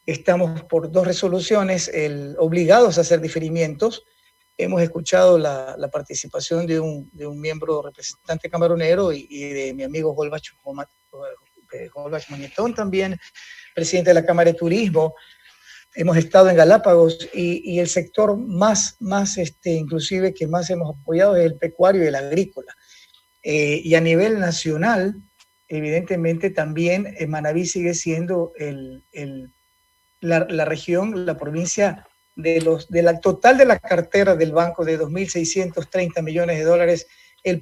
Estamos por 2 resoluciones obligados a hacer diferimientos. Hemos escuchado la participación de un miembro representante camaronero y de mi amigo Holbach Muñetón también, presidente de la Cámara de Turismo. Hemos estado en Galápagos y el sector más inclusive que más hemos apoyado es el pecuario y el agrícola. Y a nivel nacional, evidentemente también Manabí sigue siendo la región, la provincia de la total de la cartera del banco de 2.630 millones de dólares. El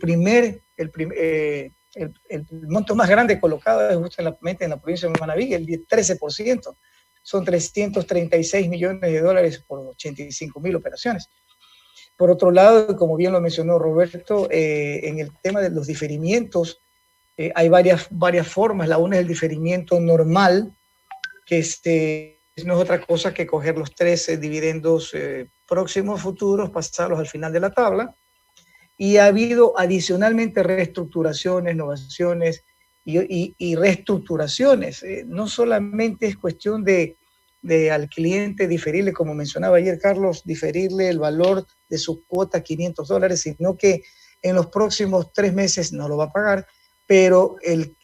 monto más grande colocado es justamente en la provincia de Manabí, el 13%. Son 336 millones de dólares por 85.000 operaciones. Por otro lado, como bien lo mencionó Roberto, en el tema de los diferimientos, hay varias formas. La una es el diferimiento normal, que no es otra cosa que coger los 13 dividendos próximos, futuros, pasarlos al final de la tabla. Y ha habido adicionalmente reestructuraciones, innovaciones y reestructuraciones. No solamente es cuestión de al cliente diferirle, como mencionaba ayer Carlos, diferirle el valor de su cuota a $500, sino que en los próximos 3 meses no lo va a pagar, pero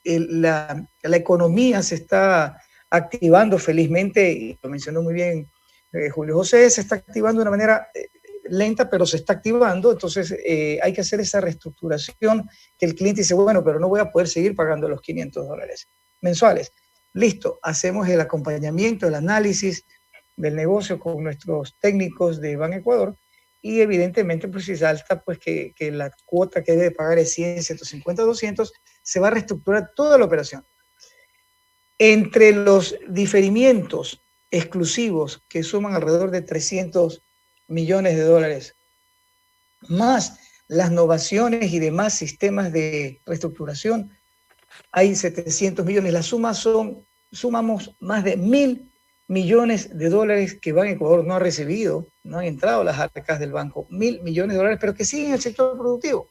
la economía se está activando felizmente, y lo mencionó muy bien Julio José, se está activando de una manera lenta, pero se está activando. Entonces hay que hacer esa reestructuración que el cliente dice, bueno, pero no voy a poder seguir pagando los $500 mensuales. Listo, hacemos el acompañamiento, el análisis del negocio con nuestros técnicos de Banecuador y evidentemente pues si salta pues que la cuota que debe pagar es 100, 150, 200, se va a reestructurar toda la operación. Entre los diferimientos exclusivos que suman alrededor de $300 millones, más las novaciones y demás sistemas de reestructuración, hay 700 millones. La suma sumamos más de $1.000 millones que Banecuador no ha recibido, no han entrado a las arcas del banco, $1.000 millones, pero que siguen en el sector productivo.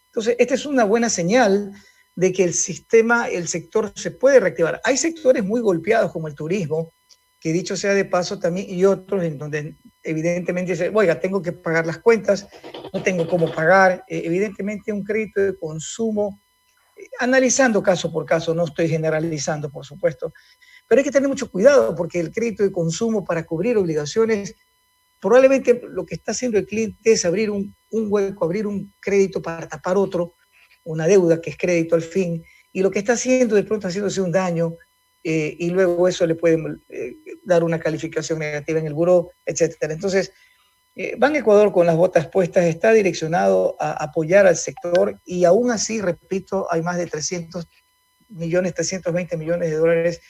Entonces, esta es una buena señal de que el sector se puede reactivar. Hay sectores muy golpeados como el turismo, que dicho sea de paso también, y otros en donde evidentemente dice, oiga, tengo que pagar las cuentas, no tengo cómo pagar. Evidentemente un crédito de consumo, analizando caso por caso, no estoy generalizando, por supuesto, pero hay que tener mucho cuidado porque el crédito de consumo para cubrir obligaciones, probablemente lo que está haciendo el cliente es abrir un hueco, abrir un crédito para tapar otro, una deuda que es crédito al fin, y lo que está haciendo de pronto haciéndose un daño, y luego eso le puede dar una calificación negativa en el buró, etcétera. Entonces, Banecuador con las botas puestas está direccionado a apoyar al sector y aún así, repito, hay más de 300 millones, 320 millones de dólares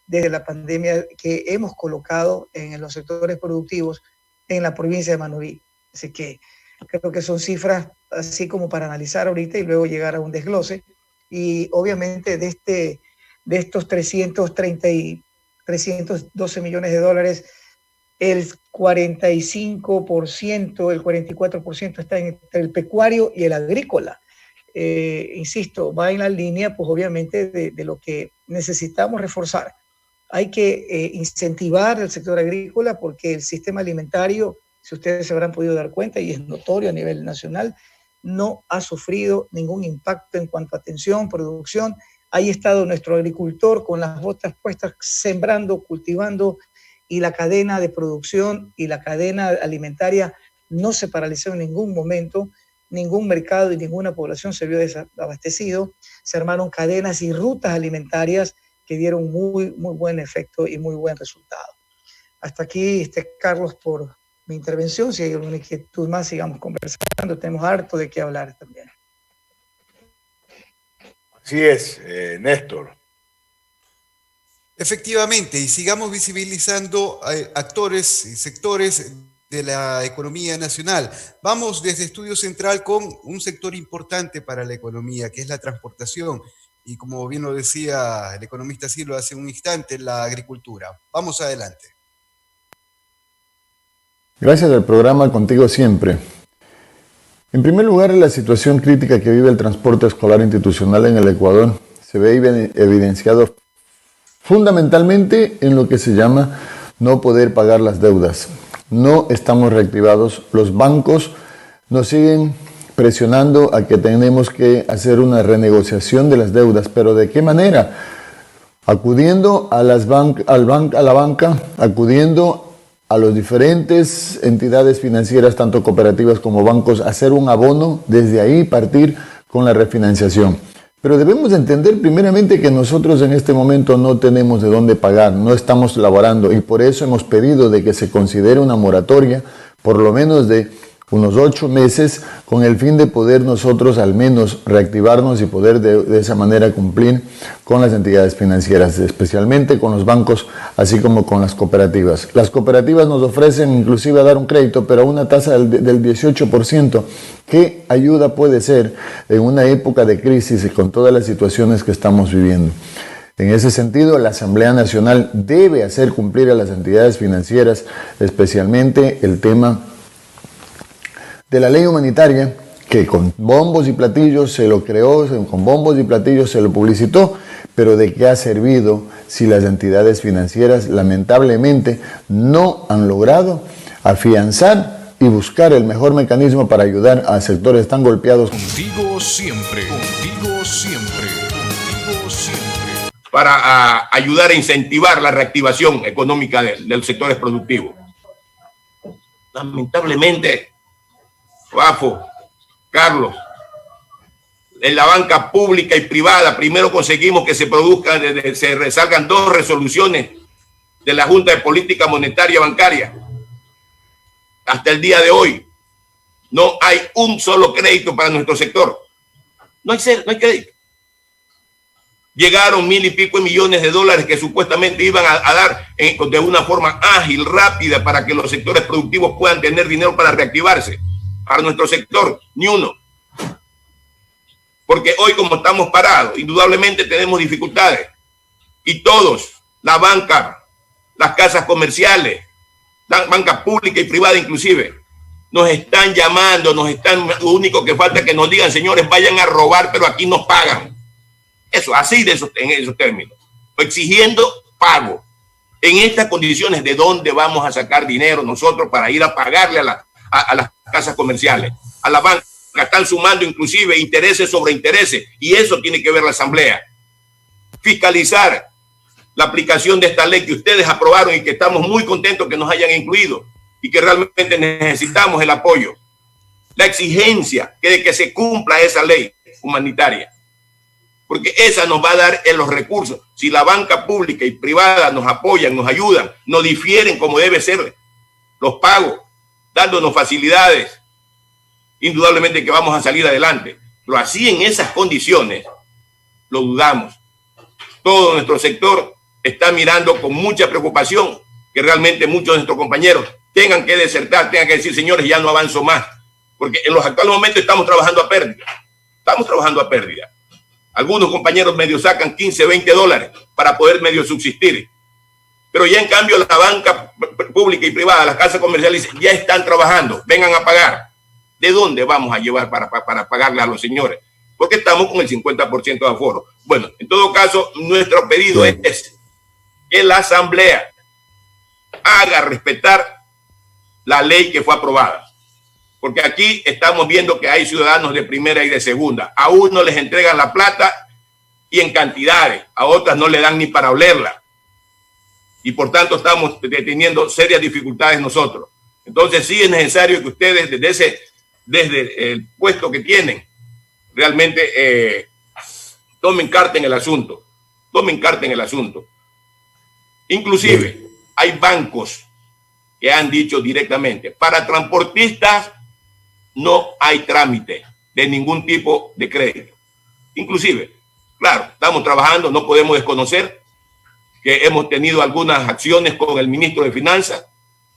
desde la pandemia que hemos colocado en los sectores productivos en la provincia de Manabí. Así que creo que son cifras así como para analizar ahorita y luego llegar a un desglose. Y obviamente de estos 312 millones de dólares, el 45%, el 44% está entre el pecuario y el agrícola. Insisto, va en la línea, pues obviamente, de lo que necesitamos reforzar. Hay que incentivar el sector agrícola porque el sistema alimentario, si ustedes se habrán podido dar cuenta, y es notorio a nivel nacional, no ha sufrido ningún impacto en cuanto a atención, producción. Ahí ha estado nuestro agricultor con las botas puestas, sembrando, cultivando, y la cadena de producción y la cadena alimentaria no se paralizó en ningún momento. Ningún mercado y ninguna población se vio desabastecido. Se armaron cadenas y rutas alimentarias que dieron muy, muy buen efecto y muy buen resultado. Hasta aquí, Carlos, por mi intervención. Si hay alguna inquietud más, sigamos conversando. Tenemos harto de qué hablar también. Así es, Néstor. Efectivamente, y sigamos visibilizando actores y sectores de la economía nacional. Vamos desde Estudio Central con un sector importante para la economía, que es la transportación. Y como bien lo decía el economista Silva hace un instante, la agricultura. Vamos adelante. Gracias al programa Contigo Siempre. En primer lugar, la situación crítica que vive el transporte escolar institucional en el Ecuador se ve evidenciado fundamentalmente en lo que se llama no poder pagar las deudas. No estamos reactivados, los bancos nos siguen presionando a que tenemos que hacer una renegociación de las deudas, pero ¿de qué manera? Acudiendo a la banca, acudiendo a las diferentes entidades financieras, tanto cooperativas como bancos, hacer un abono, desde ahí partir con la refinanciación. Pero debemos entender primeramente que nosotros en este momento no tenemos de dónde pagar, no estamos laborando y por eso hemos pedido de que se considere una moratoria, por lo menos de unos 8 meses, con el fin de poder nosotros al menos reactivarnos y poder de esa manera cumplir con las entidades financieras, especialmente con los bancos, así como con las cooperativas. Las cooperativas nos ofrecen inclusive a dar un crédito, pero a una tasa del 18%. ¿Qué ayuda puede ser en una época de crisis y con todas las situaciones que estamos viviendo? En ese sentido, la Asamblea Nacional debe hacer cumplir a las entidades financieras, especialmente el tema de la ley humanitaria, que con bombos y platillos se lo creó, con bombos y platillos se lo publicitó, pero ¿de qué ha servido si las entidades financieras lamentablemente no han logrado afianzar y buscar el mejor mecanismo para ayudar a sectores tan golpeados? Contigo siempre, contigo siempre, contigo siempre. Para ayudar a incentivar la reactivación económica de los sectores productivos. Lamentablemente, Fafo, Carlos, en la banca pública y privada, primero conseguimos que se produzcan, se resalgan 2 resoluciones de la Junta de Política Monetaria Bancaria. Hasta el día de hoy, no hay un solo crédito para nuestro sector. No hay crédito. Llegaron 1.000 y pico de millones de dólares que supuestamente iban a dar de una forma ágil, rápida, para que los sectores productivos puedan tener dinero para reactivarse. Para nuestro sector, ni uno. Porque hoy, como estamos parados, indudablemente tenemos dificultades. Y todos, la banca, las casas comerciales, la banca pública y privada inclusive, nos están llamando, lo único que falta es que nos digan, señores, vayan a robar, pero aquí nos pagan. Eso, así en esos términos. Exigiendo pago. En estas condiciones, ¿de dónde vamos a sacar dinero nosotros para ir a pagarle a las casas comerciales, a la banca? Están sumando inclusive intereses sobre intereses, y eso tiene que ver la Asamblea. Fiscalizar la aplicación de esta ley que ustedes aprobaron y que estamos muy contentos que nos hayan incluido y que realmente necesitamos el apoyo. La exigencia de que se cumpla esa ley humanitaria, porque esa nos va a dar los recursos. Si la banca pública y privada nos apoyan, nos ayudan, nos difieren como debe ser los pagos, dándonos facilidades, indudablemente que vamos a salir adelante. Pero así, en esas condiciones, lo dudamos. Todo nuestro sector está mirando con mucha preocupación que realmente muchos de nuestros compañeros tengan que desertar, tengan que decir, señores, ya no avanzo más. Porque en los actuales momentos estamos trabajando a pérdida. Estamos trabajando a pérdida. Algunos compañeros medio sacan 15, 20 dólares para poder medio subsistir. Pero ya en cambio la banca pública y privada, las casas comerciales, ya están trabajando, vengan a pagar. ¿De dónde vamos a llevar para pagarle a los señores? Porque estamos con el 50% de aforo. Bueno, en todo caso, nuestro pedido es que la Asamblea haga respetar la ley que fue aprobada. Porque aquí estamos viendo que hay ciudadanos de primera y de segunda. A unos les entregan la plata y en cantidades, a otras no le dan ni para olerla. Y por tanto estamos teniendo serias dificultades nosotros. Entonces sí es necesario que ustedes desde el puesto que tienen realmente tomen carta en el asunto. Tomen carta en el asunto. Inclusive hay bancos que han dicho directamente, para transportistas no hay trámite de ningún tipo de crédito. Inclusive, claro, estamos trabajando, no podemos desconocer que hemos tenido algunas acciones con el ministro de Finanzas,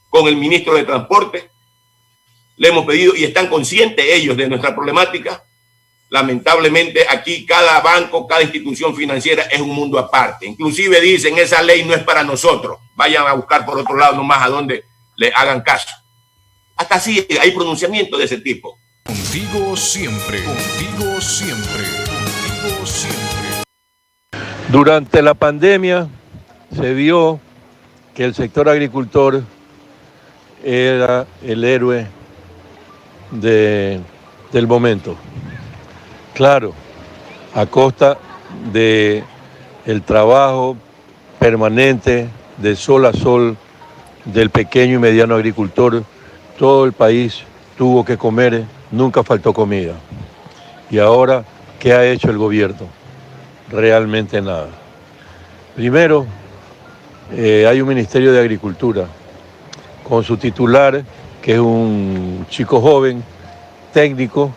con el ministro de Transporte. Le hemos pedido y están conscientes ellos de nuestra problemática. Lamentablemente aquí cada banco, cada institución financiera es un mundo aparte. Inclusive dicen, esa ley no es para nosotros. Vayan a buscar por otro lado nomás a donde le hagan caso. Hasta así hay pronunciamiento de ese tipo. Contigo siempre, contigo siempre, contigo siempre. Durante la pandemia se vio que el sector agricultor era el héroe del momento. Claro, a costa de el trabajo permanente de sol a sol del pequeño y mediano agricultor, todo el país tuvo que comer, nunca faltó comida. Y ahora, ¿qué ha hecho el gobierno? Realmente nada. Primero, hay un Ministerio de Agricultura con su titular, que es un chico joven, técnico,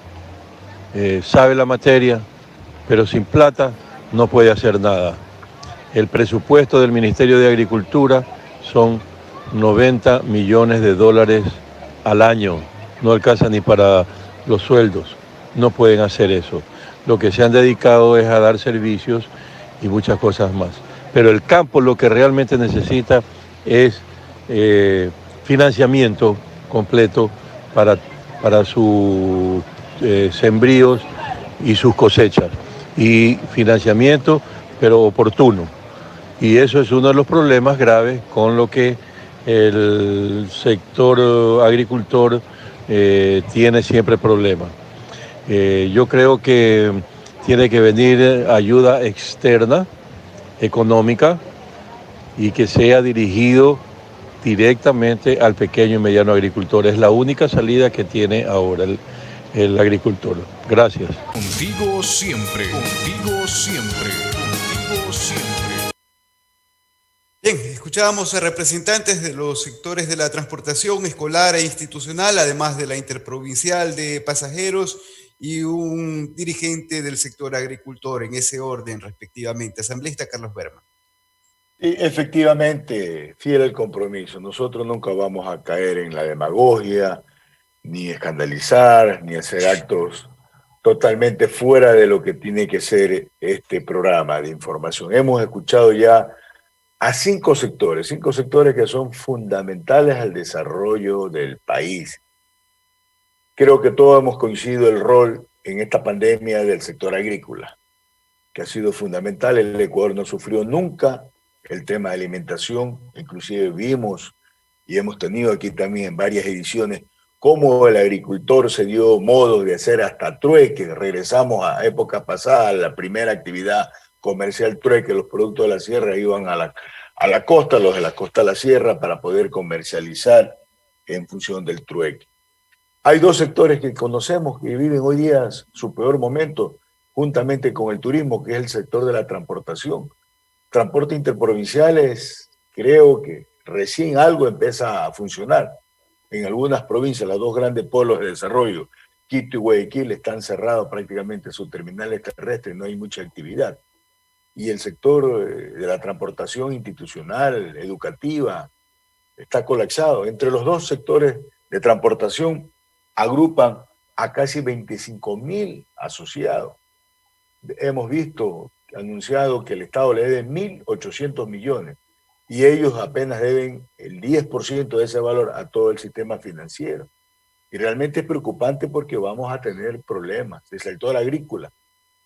sabe la materia, pero sin plata no puede hacer nada. El presupuesto del Ministerio de Agricultura son 90 millones de dólares al año. No alcanza ni para los sueldos. No pueden hacer eso. Lo que se han dedicado es a dar servicios y muchas cosas más. Pero el campo lo que realmente necesita es financiamiento completo para sus sembríos y sus cosechas. Y financiamiento, pero oportuno. Y eso es uno de los problemas graves con lo que el sector agricultor tiene siempre problemas. Yo creo que tiene que venir ayuda externa, económica, y que sea dirigido directamente al pequeño y mediano agricultor. Es la única salida que tiene ahora el agricultor. Gracias. Contigo siempre, contigo siempre, contigo siempre. Bien, escuchábamos a representantes de los sectores de la transportación escolar e institucional, además de la interprovincial de pasajeros y un dirigente del sector agricultor, en ese orden respectivamente. Asambleísta Carlos Berman. Y efectivamente, fiel al compromiso. Nosotros nunca vamos a caer en la demagogia, ni escandalizar, ni hacer actos totalmente fuera de lo que tiene que ser este programa de información. Hemos escuchado ya a cinco sectores que son fundamentales al desarrollo del país. Creo que todos hemos coincidido el rol en esta pandemia del sector agrícola, que ha sido fundamental. El Ecuador no sufrió nunca el tema de alimentación, inclusive vimos y hemos tenido aquí también en varias ediciones cómo el agricultor se dio modos de hacer hasta trueque. Regresamos a épocas pasadas, la primera actividad comercial trueque, los productos de la sierra iban a la costa, los de la costa a la sierra, para poder comercializar en función del trueque. Hay dos sectores que conocemos que viven hoy día su peor momento, juntamente con el turismo, que es el sector de la transportación. Transporte interprovincial creo que recién algo empieza a funcionar. En algunas provincias, los dos grandes polos de desarrollo, Quito y Guayaquil, están cerrados prácticamente sus terminales terrestres, no hay mucha actividad. Y el sector de la transportación institucional, educativa, está colapsado. Entre los dos sectores de transportación agrupan a casi 25.000 asociados. Hemos visto, anunciado que el Estado le debe 1.800 millones y ellos apenas deben el 10% de ese valor a todo el sistema financiero. Y realmente es preocupante porque vamos a tener problemas del sector agrícola.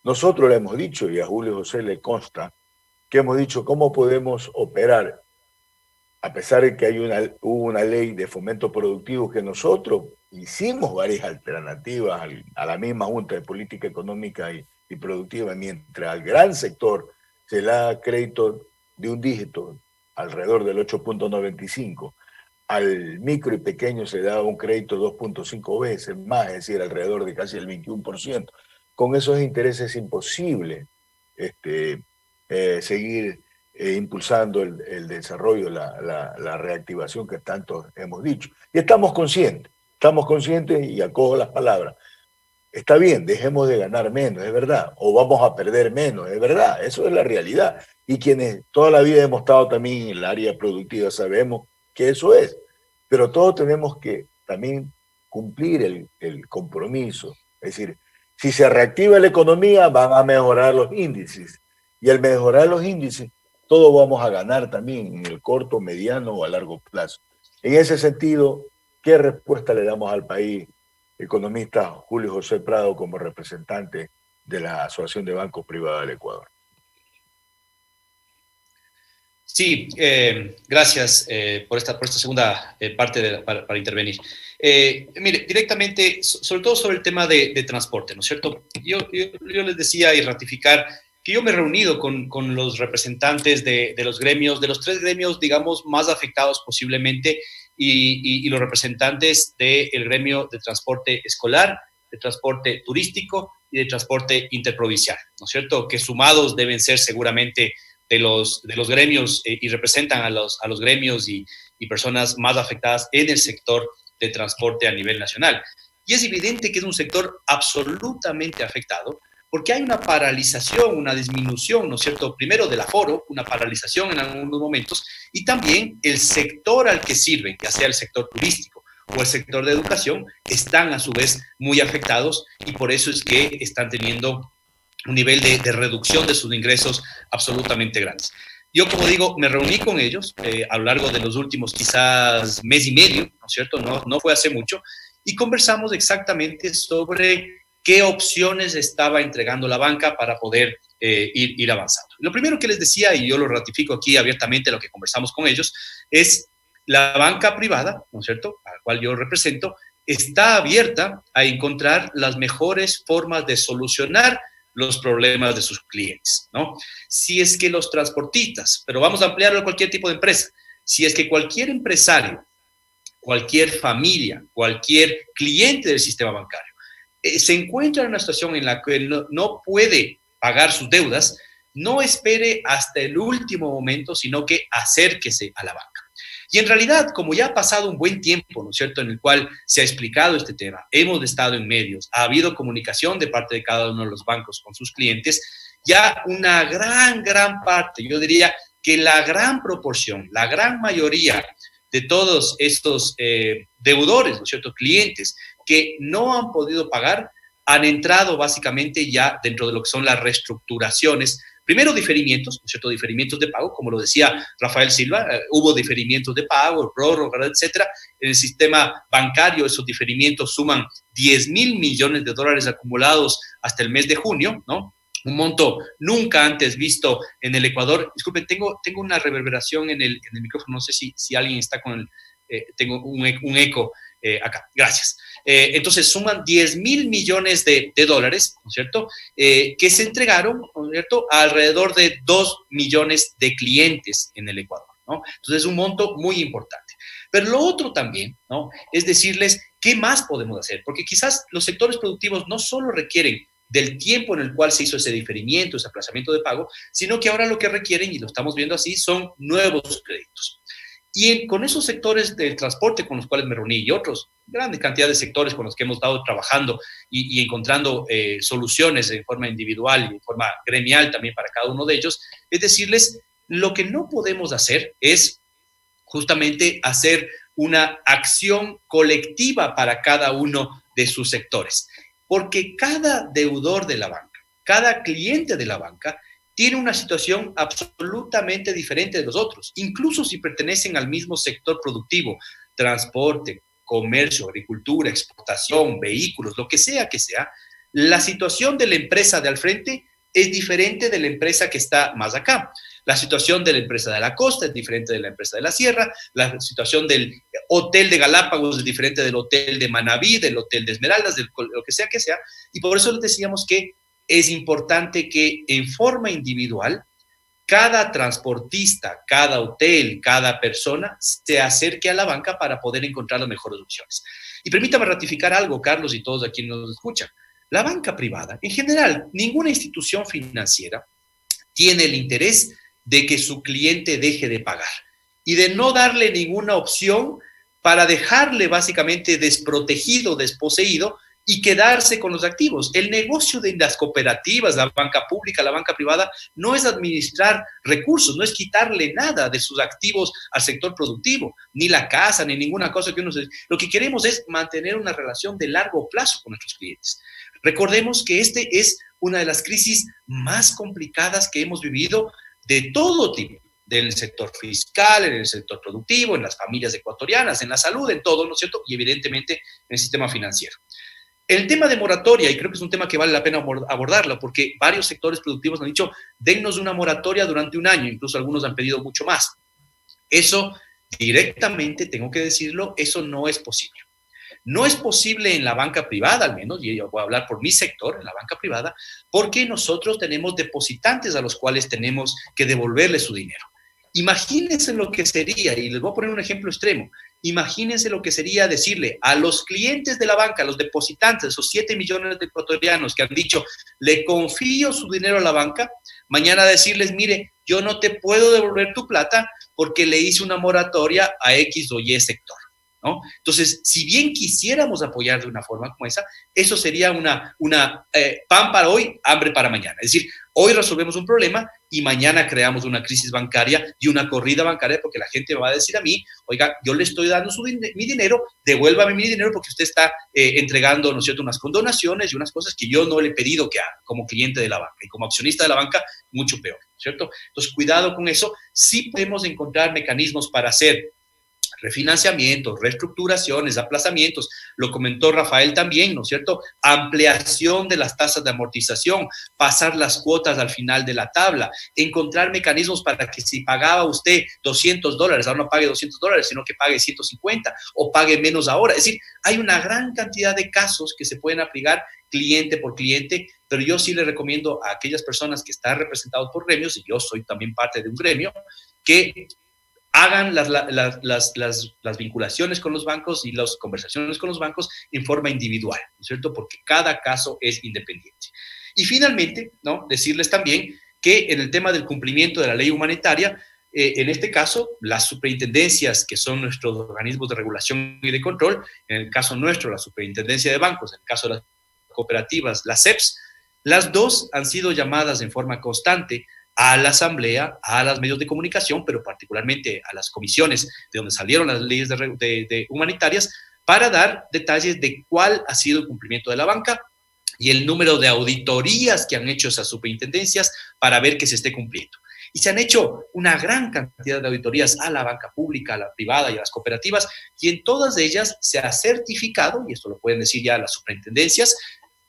Nosotros le hemos dicho, y a Julio José le consta, que hemos dicho cómo podemos operar, a pesar de que hubo una ley de fomento productivo que nosotros hicimos varias alternativas a la misma Junta de Política Económica y productiva, mientras al gran sector se le da crédito de un dígito, alrededor del 8.95, al micro y pequeño se da un crédito 2.5 veces más, es decir, alrededor de casi el 21%. Con esos intereses es imposible seguir impulsando el desarrollo, la reactivación que tanto hemos dicho. Y estamos conscientes y acojo las palabras. Está bien, dejemos de ganar menos, es verdad, o vamos a perder menos, es verdad, eso es la realidad. Y quienes toda la vida hemos estado también en el área productiva sabemos que eso es, pero todos tenemos que también cumplir el compromiso. Es decir, si se reactiva la economía, van a mejorar los índices, y al mejorar los índices, todos vamos a ganar también en el corto, mediano o a largo plazo. En ese sentido, ¿qué respuesta le damos al país? Economista Julio José Prado, como representante de la Asociación de Bancos Privados del Ecuador. Sí, gracias por esta segunda parte para intervenir. Mire, directamente, sobre todo sobre el tema de transporte, ¿no es cierto? Yo les decía y ratificar que yo me he reunido con los representantes de los gremios, de los tres gremios, digamos, más afectados posiblemente, y los representantes del gremio de transporte escolar, de transporte turístico y de transporte interprovincial, ¿no es cierto? Que sumados deben ser seguramente de los gremios y representan a los gremios y personas más afectadas en el sector de transporte a nivel nacional. Y es evidente que es un sector absolutamente afectado porque hay una paralización, una disminución, ¿no es cierto? Primero del aforo, una paralización en algunos momentos, y también el sector al que sirven, ya sea el sector turístico o el sector de educación, están a su vez muy afectados y por eso es que están teniendo un nivel de reducción de sus ingresos absolutamente grandes. Yo, como digo, me reuní con ellos a lo largo de los últimos quizás mes y medio, ¿no es cierto? No fue hace mucho, y conversamos exactamente sobre qué opciones estaba entregando la banca para poder ir avanzando. Lo primero que les decía, y yo lo ratifico aquí abiertamente, lo que conversamos con ellos, es la banca privada, ¿no es cierto?, a la cual yo represento, está abierta a encontrar las mejores formas de solucionar los problemas de sus clientes, ¿no? Si es que los transportistas, pero vamos a ampliarlo a cualquier tipo de empresa, si es que cualquier empresario, cualquier familia, cualquier cliente del sistema bancario se encuentra en una situación en la que no puede pagar sus deudas, no espere hasta el último momento, sino que acérquese a la banca. Y en realidad, como ya ha pasado un buen tiempo, ¿no es cierto?, en el cual se ha explicado este tema, hemos estado en medios, ha habido comunicación de parte de cada uno de los bancos con sus clientes, ya una gran parte, yo diría que la gran proporción, la gran mayoría de todos estos deudores, ¿no es cierto?, clientes que no han podido pagar, han entrado básicamente ya dentro de lo que son las reestructuraciones. Primero, diferimientos, ¿no es cierto?, diferimientos de pago, como lo decía Rafael Silva, hubo diferimientos de pago, prórroga, etcétera. En el sistema bancario esos diferimientos suman 10,000 millones de dólares acumulados hasta el mes de junio, ¿no? Un monto nunca antes visto en el Ecuador. Disculpen, tengo una reverberación en el micrófono, no sé si alguien está con tengo un eco acá, gracias. Entonces suman 10,000 millones de dólares, ¿no es cierto?, que se entregaron, ¿no es cierto?, a alrededor de 2 millones de clientes en el Ecuador, ¿no? Entonces es un monto muy importante. Pero lo otro también, ¿no?, es decirles qué más podemos hacer, porque quizás los sectores productivos no solo requieren del tiempo en el cual se hizo ese diferimiento, ese aplazamiento de pago, sino que ahora lo que requieren, y lo estamos viendo así, son nuevos créditos. Y con esos sectores del transporte con los cuales me reuní y otros, grande cantidad de sectores con los que hemos estado trabajando y encontrando soluciones en forma individual y en forma gremial también para cada uno de ellos, es decirles, lo que no podemos hacer es justamente hacer una acción colectiva para cada uno de sus sectores, porque cada deudor de la banca, cada cliente de la banca, tiene una situación absolutamente diferente de los otros, incluso si pertenecen al mismo sector productivo, transporte, comercio, agricultura, exportación, vehículos, lo que sea, la situación de la empresa de al frente es diferente de la empresa que está más acá. La situación de la empresa de la costa es diferente de la empresa de la sierra, la situación del hotel de Galápagos es diferente del hotel de Manabí, del hotel de Esmeraldas, de lo que sea, y por eso les decíamos que es importante que en forma individual cada transportista, cada hotel, cada persona se acerque a la banca para poder encontrar las mejores opciones. Y permítame ratificar algo, Carlos, y todos aquí nos escuchan. La banca privada, en general, ninguna institución financiera tiene el interés de que su cliente deje de pagar y de no darle ninguna opción para dejarle básicamente desprotegido, desposeído, y quedarse con los activos. El negocio de las cooperativas, la banca pública, la banca privada, no es administrar recursos, no es quitarle nada de sus activos al sector productivo, ni la casa, ni ninguna cosa que uno se... Lo que queremos es mantener una relación de largo plazo con nuestros clientes. Recordemos que este es una de las crisis más complicadas que hemos vivido de todo tipo, del sector fiscal, en el sector productivo, en las familias ecuatorianas, en la salud, en todo, ¿no es cierto? Y evidentemente en el sistema financiero. El tema de moratoria, y creo que es un tema que vale la pena abordarlo, porque varios sectores productivos han dicho, dennos una moratoria durante un año, incluso algunos han pedido mucho más. Eso directamente, tengo que decirlo, eso no es posible. No es posible en la banca privada, al menos, y yo voy a hablar por mi sector, en la banca privada, porque nosotros tenemos depositantes a los cuales tenemos que devolverles su dinero. Imagínense lo que sería, y les voy a poner un ejemplo extremo, imagínense lo que sería decirle a los clientes de la banca, a los depositantes, esos 7 millones de ecuatorianos que han dicho, le confío su dinero a la banca, mañana decirles, mire, yo no te puedo devolver tu plata porque le hice una moratoria a X o Y sector. ¿no? Entonces, si bien quisiéramos apoyar de una forma como esa, eso sería pan para hoy, hambre para mañana. Es decir, hoy resolvemos un problema y mañana creamos una crisis bancaria y una corrida bancaria porque la gente me va a decir a mí, oiga, yo le estoy dando mi dinero, devuélvame mi dinero porque usted está entregando, ¿no es cierto?, unas condonaciones y unas cosas que yo no le he pedido que haga como cliente de la banca y como accionista de la banca, mucho peor, ¿cierto? Entonces, cuidado con eso. Sí podemos encontrar mecanismos para hacer refinanciamientos, reestructuraciones, aplazamientos, lo comentó Rafael también, ¿no es cierto? Ampliación de las tasas de amortización, pasar las cuotas al final de la tabla, encontrar mecanismos para que si pagaba usted $200, ahora no pague $200, sino que pague 150 o pague menos ahora. Es decir, hay una gran cantidad de casos que se pueden aplicar cliente por cliente, pero yo sí le recomiendo a aquellas personas que están representados por gremios, y yo soy también parte de un gremio, que hagan las vinculaciones con los bancos y las conversaciones con los bancos en forma individual, ¿no es cierto? Porque cada caso es independiente. Y finalmente, ¿no?, decirles también que en el tema del cumplimiento de la ley humanitaria, en este caso, las superintendencias, que son nuestros organismos de regulación y de control, en el caso nuestro, la superintendencia de bancos, en el caso de las cooperativas, las CEPS, las dos han sido llamadas en forma constante a la Asamblea, a los medios de comunicación, pero particularmente a las comisiones de donde salieron las leyes de humanitarias, para dar detalles de cuál ha sido el cumplimiento de la banca y el número de auditorías que han hecho esas superintendencias para ver que se esté cumpliendo. Y se han hecho una gran cantidad de auditorías a la banca pública, a la privada y a las cooperativas, y en todas ellas se ha certificado, y esto lo pueden decir ya las superintendencias,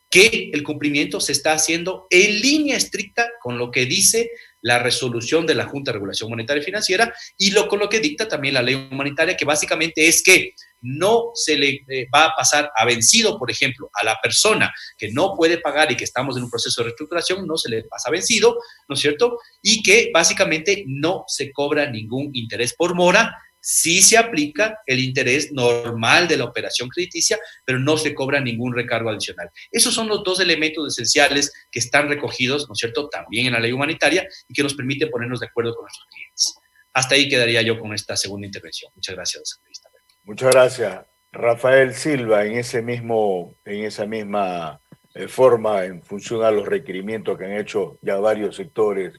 que el cumplimiento se está haciendo en línea estricta con lo que dice la resolución de la Junta de Regulación Monetaria y Financiera y con lo que dicta también la ley humanitaria, que básicamente es que no se le va a pasar a vencido, por ejemplo, a la persona que no puede pagar y que estamos en un proceso de reestructuración, no se le pasa a vencido, ¿no es cierto? Y que básicamente no se cobra ningún interés por mora. Sí se aplica el interés normal de la operación crediticia, pero no se cobra ningún recargo adicional. Esos son los dos elementos esenciales que están recogidos, ¿no es cierto?, también en la ley humanitaria y que nos permite ponernos de acuerdo con nuestros clientes. Hasta ahí quedaría yo con esta segunda intervención. Muchas gracias, asambleísta. Muchas gracias. Rafael Silva, en esa misma forma, en función a los requerimientos que han hecho ya varios sectores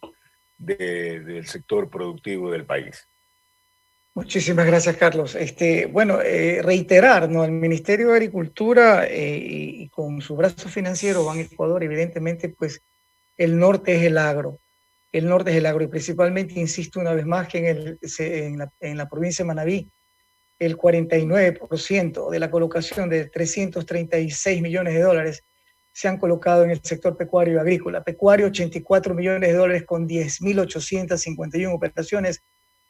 del sector productivo del país. Muchísimas gracias, Carlos. Reiterar, ¿no? El Ministerio de Agricultura y con su brazo financiero, Banecuador, evidentemente, pues el norte es el agro. El norte es el agro y principalmente, insisto una vez más, que en la provincia de Manabí, el 49% de la colocación de 336 millones de dólares se han colocado en el sector pecuario y agrícola. Pecuario, 84 millones de dólares con 10.851 operaciones,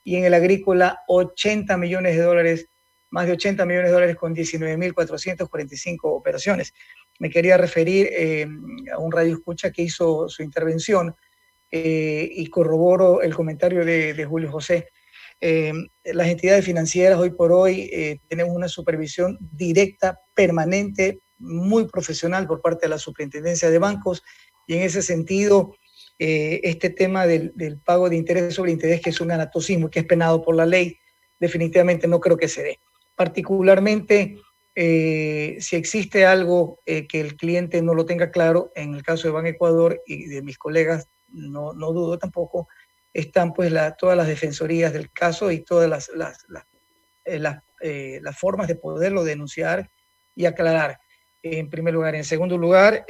y en el agrícola 80 millones de dólares, más de 80 millones de dólares con 19.445 operaciones. Me quería referir a un radio escucha que hizo su intervención y corroboro el comentario de Julio José. Las entidades financieras hoy por hoy tenemos una supervisión directa, permanente, muy profesional por parte de la Superintendencia de Bancos, y en ese sentido este tema del pago de interés sobre interés, que es un anatocismo, que es penado por la ley, definitivamente no creo que se dé. Particularmente, si existe algo que el cliente no lo tenga claro, en el caso de Banecuador y de mis colegas, no dudo tampoco, están pues todas las defensorías del caso y todas las formas de poderlo denunciar y aclarar. En primer lugar. En segundo lugar,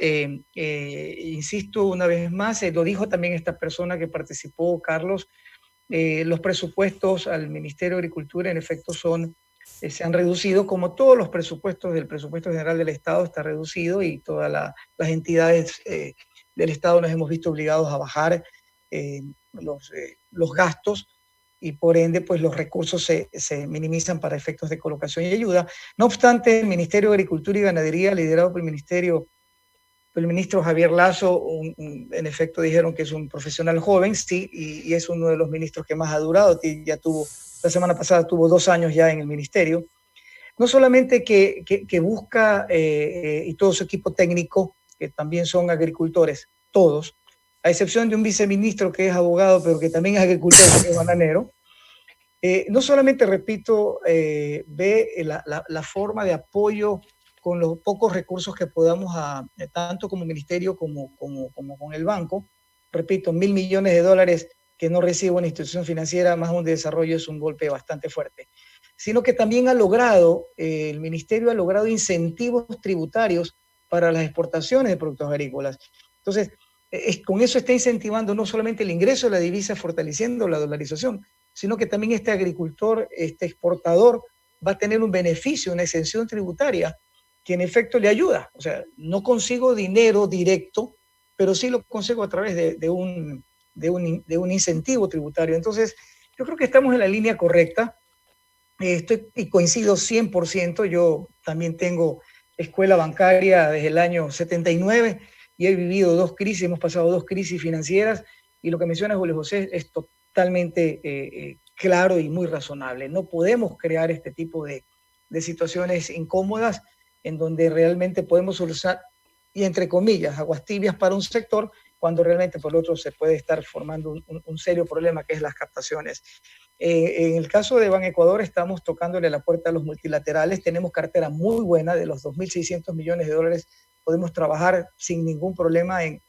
insisto una vez más, lo dijo también esta persona que participó, Carlos, los presupuestos al Ministerio de Agricultura en efecto se han reducido, como todos los presupuestos del presupuesto general del Estado está reducido, y todas las entidades del Estado nos hemos visto obligados a bajar los gastos, y por ende pues los recursos se minimizan para efectos de colocación y ayuda. No obstante, el Ministerio de Agricultura y Ganadería, liderado por el ministro Javier Lazo, en efecto dijeron que es un profesional joven, sí, y es uno de los ministros que más ha durado. La semana pasada tuvo 2 años ya en el ministerio. No solamente que busca, y todo su equipo técnico, que también son agricultores, todos, a excepción de un viceministro que es abogado, pero que también es agricultor, que es bananero, No solamente, repito, ve la forma de apoyo con los pocos recursos que podamos, tanto como ministerio como con el banco. Repito, $1.000 millones que no recibe una institución financiera más un de desarrollo es un golpe bastante fuerte. Sino que también el ministerio ha logrado incentivos tributarios para las exportaciones de productos agrícolas. Entonces, con eso está incentivando no solamente el ingreso de la divisa, fortaleciendo la dolarización, sino que también este agricultor, este exportador, va a tener un beneficio, una exención tributaria que en efecto le ayuda. O sea, no consigo dinero directo, pero sí lo consigo a través de un incentivo tributario. Entonces, yo creo que estamos en la línea correcta. Y coincido 100%. Yo también tengo escuela bancaria desde el año 79 y he vivido 2 crisis, hemos pasado 2 crisis financieras, y lo que menciona Julio José es totalmente claro y muy razonable. No podemos crear este tipo de situaciones incómodas en donde realmente podemos solucionar, y entre comillas, aguas tibias para un sector, cuando realmente por el otro se puede estar formando un serio problema, que es las captaciones. En el caso de Banecuador estamos tocándole la puerta a los multilaterales, tenemos cartera muy buena, de los 2.600 millones de dólares podemos trabajar sin ningún problema en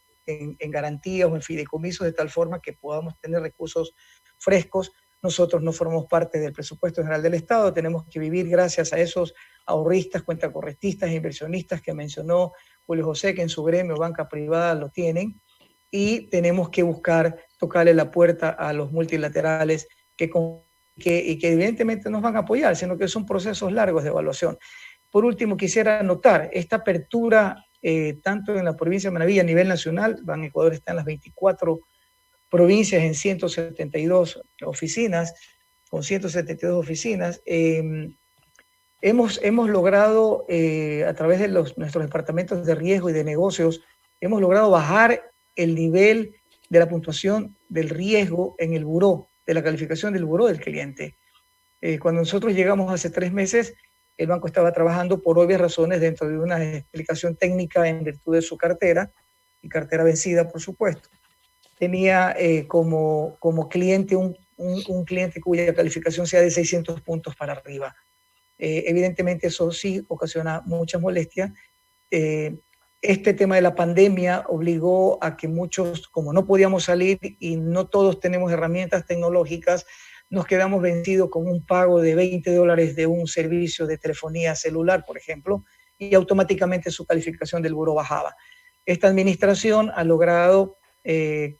garantías o en fideicomisos, de tal forma que podamos tener recursos frescos. Nosotros no formamos parte del presupuesto general del Estado, tenemos que vivir gracias a esos ahorristas, cuentacorrentistas e inversionistas que mencionó Julio José, que en su gremio banca privada lo tienen, y tenemos que buscar tocarle la puerta a los multilaterales que evidentemente nos van a apoyar, sino que son procesos largos de evaluación. Por último, quisiera anotar esta apertura tanto en la provincia de Manabí a nivel nacional. Banecuador está en las 24 provincias en 172 oficinas, con 172 oficinas. Hemos logrado, a través de nuestros departamentos de riesgo y de negocios, hemos logrado bajar el nivel de la puntuación del riesgo en el buró, de la calificación del buró del cliente. Cuando nosotros llegamos hace 3 meses, el banco estaba trabajando por obvias razones dentro de una explicación técnica en virtud de su cartera, y cartera vencida, por supuesto. Tenía como cliente un cliente cuya calificación sea de 600 puntos para arriba. Evidentemente eso sí ocasiona mucha molestia. Este tema de la pandemia obligó a que muchos, como no podíamos salir y no todos tenemos herramientas tecnológicas, nos quedamos vencidos con un pago de $20 de un servicio de telefonía celular, por ejemplo, y automáticamente su calificación del buró bajaba. Esta administración ha logrado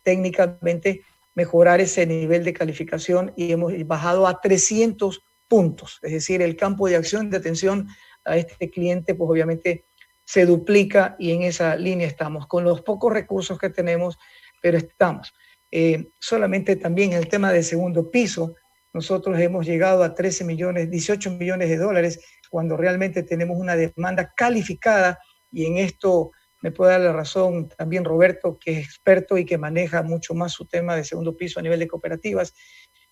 técnicamente mejorar ese nivel de calificación y hemos bajado a 300 puntos. Es decir, el campo de acción de atención a este cliente, pues obviamente se duplica, y en esa línea estamos, con los pocos recursos que tenemos, pero estamos. Solamente también el tema del segundo piso, nosotros hemos llegado a 18 millones de dólares, cuando realmente tenemos una demanda calificada, y en esto me puede dar la razón también Roberto, que es experto y que maneja mucho más su tema de segundo piso a nivel de cooperativas.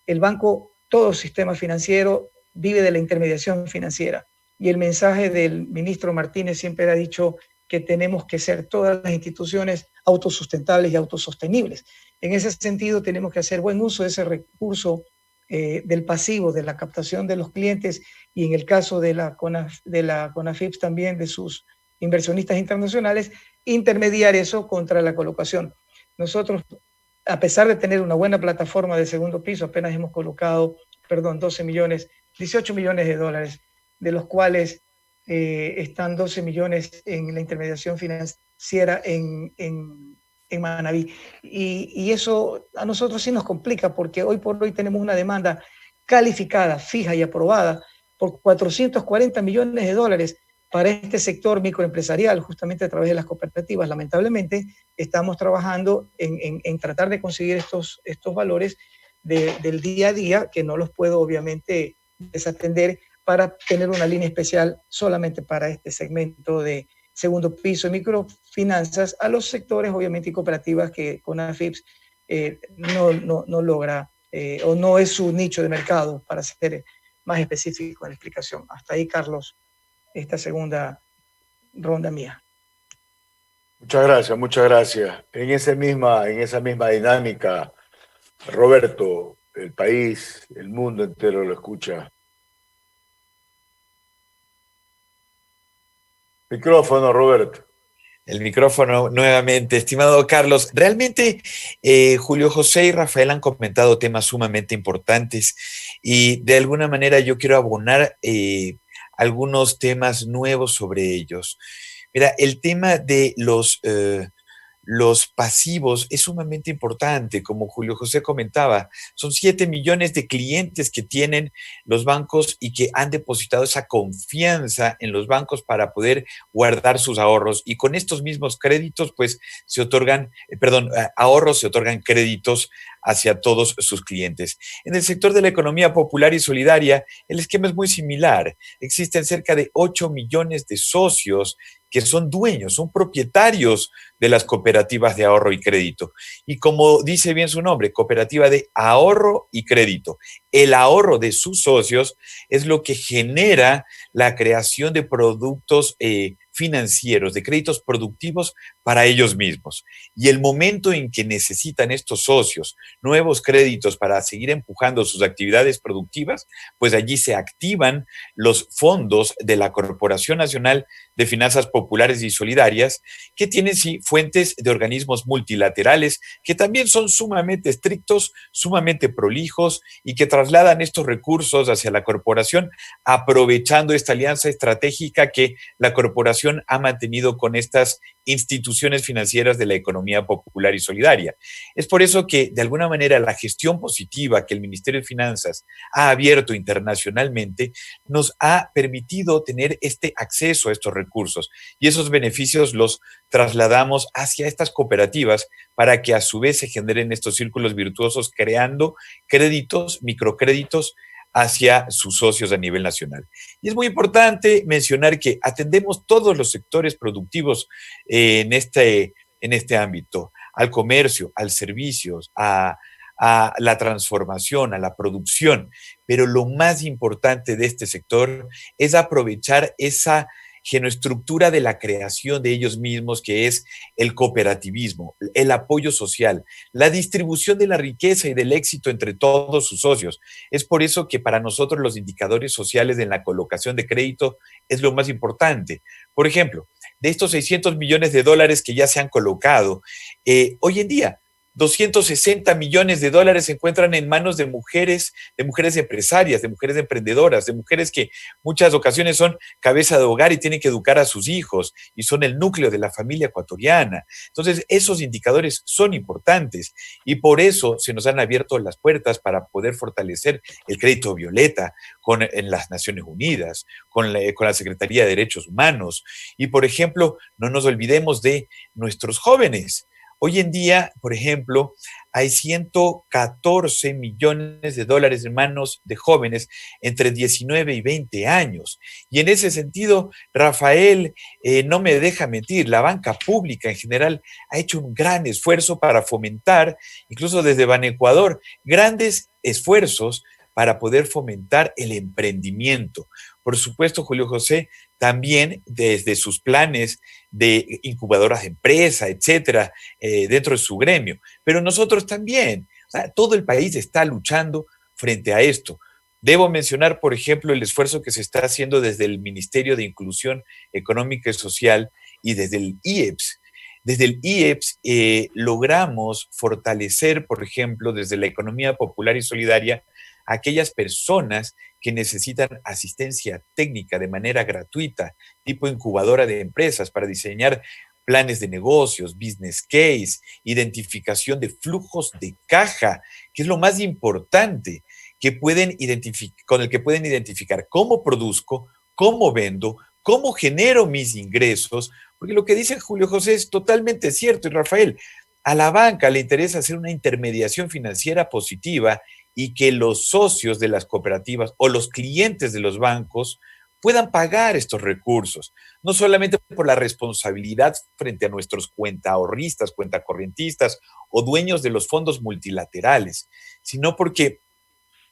El banco, todo sistema financiero, vive de la intermediación financiera. Y el mensaje del ministro Martínez siempre ha dicho que tenemos que ser todas las instituciones autosustentables y autosostenibles. En ese sentido, tenemos que hacer buen uso de ese recurso del pasivo, de la captación de los clientes, y en el caso de la CONAFIPS también de sus inversionistas internacionales, intermediar eso contra la colocación. Nosotros, a pesar de tener una buena plataforma de segundo piso, apenas hemos colocado, 18 millones de dólares, de los cuales están 12 millones en la intermediación financiera en Manabí. Y eso a nosotros sí nos complica, porque hoy por hoy tenemos una demanda calificada, fija y aprobada por 440 millones de dólares para este sector microempresarial, justamente a través de las cooperativas. Lamentablemente, estamos trabajando en tratar de conseguir estos valores del día a día, que no los puedo obviamente desatender, para tener una línea especial solamente para este segmento de segundo piso y microfinanzas, a los sectores obviamente y cooperativas que CONAFIPS no logra o no es su nicho de mercado, para ser más específico en la explicación. Hasta ahí, Carlos, esta segunda ronda mía. Muchas gracias, muchas gracias. En esa misma dinámica, Roberto, el país, el mundo entero lo escucha. Micrófono, Roberto. El micrófono nuevamente. Estimado Carlos, realmente Julio José y Rafael han comentado temas sumamente importantes y de alguna manera yo quiero abonar algunos temas nuevos sobre ellos. Mira, el tema de los pasivos es sumamente importante, como Julio José comentaba. Son 7 millones de clientes que tienen los bancos y que han depositado esa confianza en los bancos para poder guardar sus ahorros. Y con estos mismos créditos, pues se otorgan, ahorros, se otorgan créditos hacia todos sus clientes. En el sector de la economía popular y solidaria, el esquema es muy similar. Existen cerca de 8 millones de socios que son dueños, son propietarios de las cooperativas de ahorro y crédito. Y como dice bien su nombre, cooperativa de ahorro y crédito. El ahorro de sus socios es lo que genera la creación de productos financieros, de créditos productivos para ellos mismos. Y el momento en que necesitan estos socios nuevos créditos para seguir empujando sus actividades productivas, pues allí se activan los fondos de la Corporación Nacional de Finanzas Populares y Solidarias, que tienen sí fuentes de organismos multilaterales que también son sumamente estrictos, sumamente prolijos y que trasladan estos recursos hacia la corporación, aprovechando esta alianza estratégica que la corporación ha mantenido con estas instituciones financieras de la economía popular y solidaria. Es por eso que, de alguna manera, la gestión positiva que el Ministerio de Finanzas ha abierto internacionalmente nos ha permitido tener este acceso a estos recursos y esos beneficios los trasladamos hacia estas cooperativas para que a su vez se generen estos círculos virtuosos creando créditos, microcréditos hacia sus socios a nivel nacional. Y es muy importante mencionar que atendemos todos los sectores productivos en este ámbito, al comercio, al servicios, a la transformación, a la producción, pero lo más importante de este sector es aprovechar esa genoestructura de la creación de ellos mismos, que es el cooperativismo, el apoyo social, la distribución de la riqueza y del éxito entre todos sus socios. Es por eso que para nosotros los indicadores sociales en la colocación de crédito es lo más importante. Por ejemplo, de estos 600 millones de dólares que ya se han colocado, hoy en día 260 millones de dólares se encuentran en manos de mujeres empresarias, de mujeres emprendedoras, de mujeres que muchas ocasiones son cabeza de hogar y tienen que educar a sus hijos y son el núcleo de la familia ecuatoriana. Entonces, esos indicadores son importantes y por eso se nos han abierto las puertas para poder fortalecer el crédito violeta en las Naciones Unidas, con la Secretaría de Derechos Humanos. Y, por ejemplo, no nos olvidemos de nuestros jóvenes. Hoy en día, por ejemplo, hay 114 millones de dólares en manos de jóvenes entre 19 y 20 años. Y en ese sentido, Rafael no me deja mentir, la banca pública en general ha hecho un gran esfuerzo para fomentar, incluso desde Banecuador, grandes esfuerzos para poder fomentar el emprendimiento. Por supuesto, Julio José, también desde sus planes de incubadoras de empresa, etcétera, dentro de su gremio. Pero nosotros también, o sea, todo el país está luchando frente a esto. Debo mencionar, por ejemplo, el esfuerzo que se está haciendo desde el Ministerio de Inclusión Económica y Social y desde el IEPS. Desde el IEPS logramos fortalecer, por ejemplo, desde la economía popular y solidaria, a aquellas personas que necesitan asistencia técnica de manera gratuita, tipo incubadora de empresas para diseñar planes de negocios, business case, identificación de flujos de caja, que es lo más importante, con el que pueden identificar cómo produzco, cómo vendo, cómo genero mis ingresos, porque lo que dice Julio José es totalmente cierto. Y Rafael, a la banca le interesa hacer una intermediación financiera positiva y que los socios de las cooperativas o los clientes de los bancos puedan pagar estos recursos, no solamente por la responsabilidad frente a nuestros cuentaahorristas, cuentacorrientistas o dueños de los fondos multilaterales, sino porque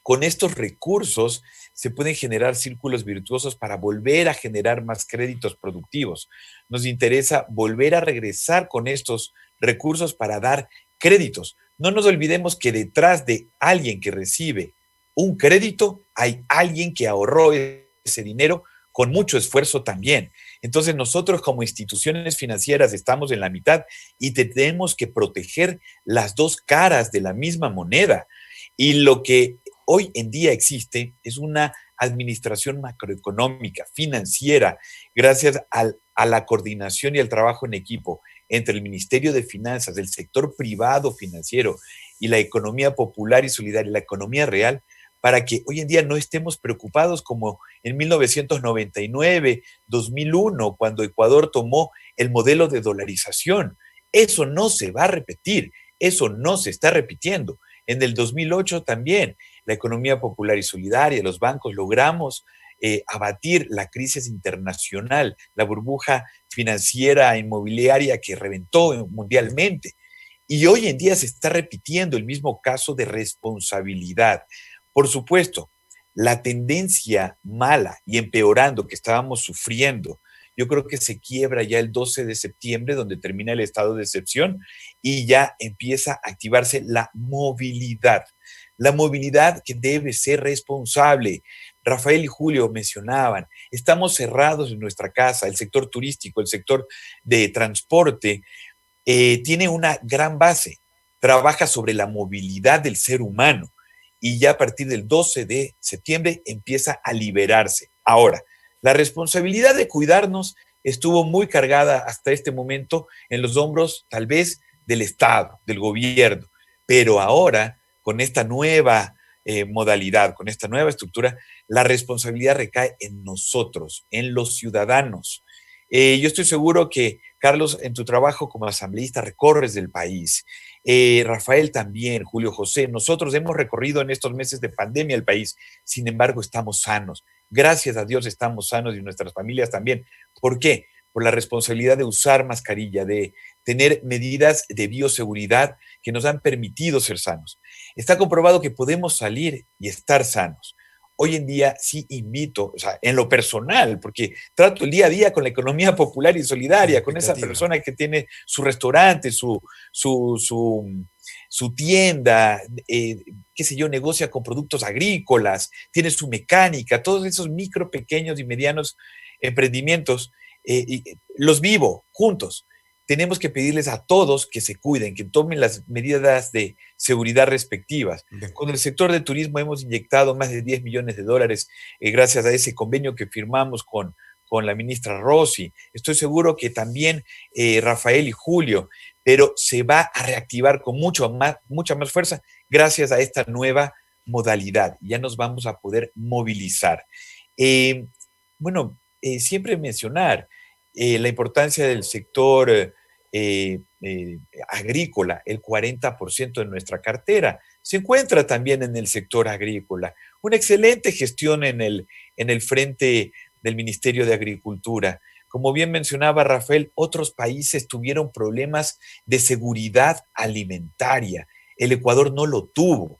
con estos recursos se pueden generar círculos virtuosos para volver a generar más créditos productivos. Nos interesa volver a regresar con estos recursos para dar créditos, No nos olvidemos que detrás de alguien que recibe un crédito hay alguien que ahorró ese dinero con mucho esfuerzo también. Entonces nosotros como instituciones financieras estamos en la mitad y tenemos que proteger las dos caras de la misma moneda. Y lo que hoy en día existe es una administración macroeconómica, financiera, gracias a la coordinación y al trabajo en equipo entre el Ministerio de Finanzas, el sector privado financiero y la economía popular y solidaria, la economía real, para que hoy en día no estemos preocupados como en 1999, 2001, cuando Ecuador tomó el modelo de dolarización. Eso no se va a repetir, eso no se está repitiendo. En el 2008 también, la economía popular y solidaria, los bancos logramos abatir la crisis internacional, la burbuja financiera inmobiliaria que reventó mundialmente. Y hoy en día se está repitiendo el mismo caso de responsabilidad. Por supuesto, la tendencia mala y empeorando que estábamos sufriendo, yo creo que se quiebra ya el 12 de septiembre, donde termina el estado de excepción, y ya empieza a activarse la movilidad. La movilidad que debe ser responsable. Rafael y Julio mencionaban, estamos cerrados en nuestra casa, el sector turístico, el sector de transporte, tiene una gran base, trabaja sobre la movilidad del ser humano y ya a partir del 12 de septiembre empieza a liberarse. Ahora, la responsabilidad de cuidarnos estuvo muy cargada hasta este momento en los hombros tal vez del Estado, del gobierno, pero ahora con esta nueva modalidad, con esta nueva estructura, la responsabilidad recae en nosotros, en los ciudadanos. Yo estoy seguro que, Carlos, en tu trabajo como asambleísta recorres del país. Rafael también, Julio José, nosotros hemos recorrido en estos meses de pandemia el país, sin embargo estamos sanos. Gracias a Dios estamos sanos y nuestras familias también. ¿Por qué? Por la responsabilidad de usar mascarilla, de tener medidas de bioseguridad que nos han permitido ser sanos. Está comprobado que podemos salir y estar sanos. Hoy en día sí invito, o sea, en lo personal, porque trato el día a día con la economía popular y solidaria, con esa persona que tiene su restaurante, su tienda, qué sé yo, negocia con productos agrícolas, tiene su mecánica, todos esos micro, pequeños y medianos emprendimientos, los vivo juntos. Tenemos que pedirles a todos que se cuiden, que tomen las medidas de seguridad respectivas. Con el sector de turismo hemos inyectado más de 10 millones de dólares gracias a ese convenio que firmamos con la ministra Rossi. Estoy seguro que también Rafael y Julio, pero se va a reactivar con mucha más fuerza gracias a esta nueva modalidad. Ya nos vamos a poder movilizar. Siempre mencionar la importancia del sector agrícola. El 40% de nuestra cartera se encuentra también en el sector agrícola. Una excelente gestión en el frente del Ministerio de Agricultura. Como bien mencionaba Rafael, otros países tuvieron problemas de seguridad alimentaria. El Ecuador no lo tuvo.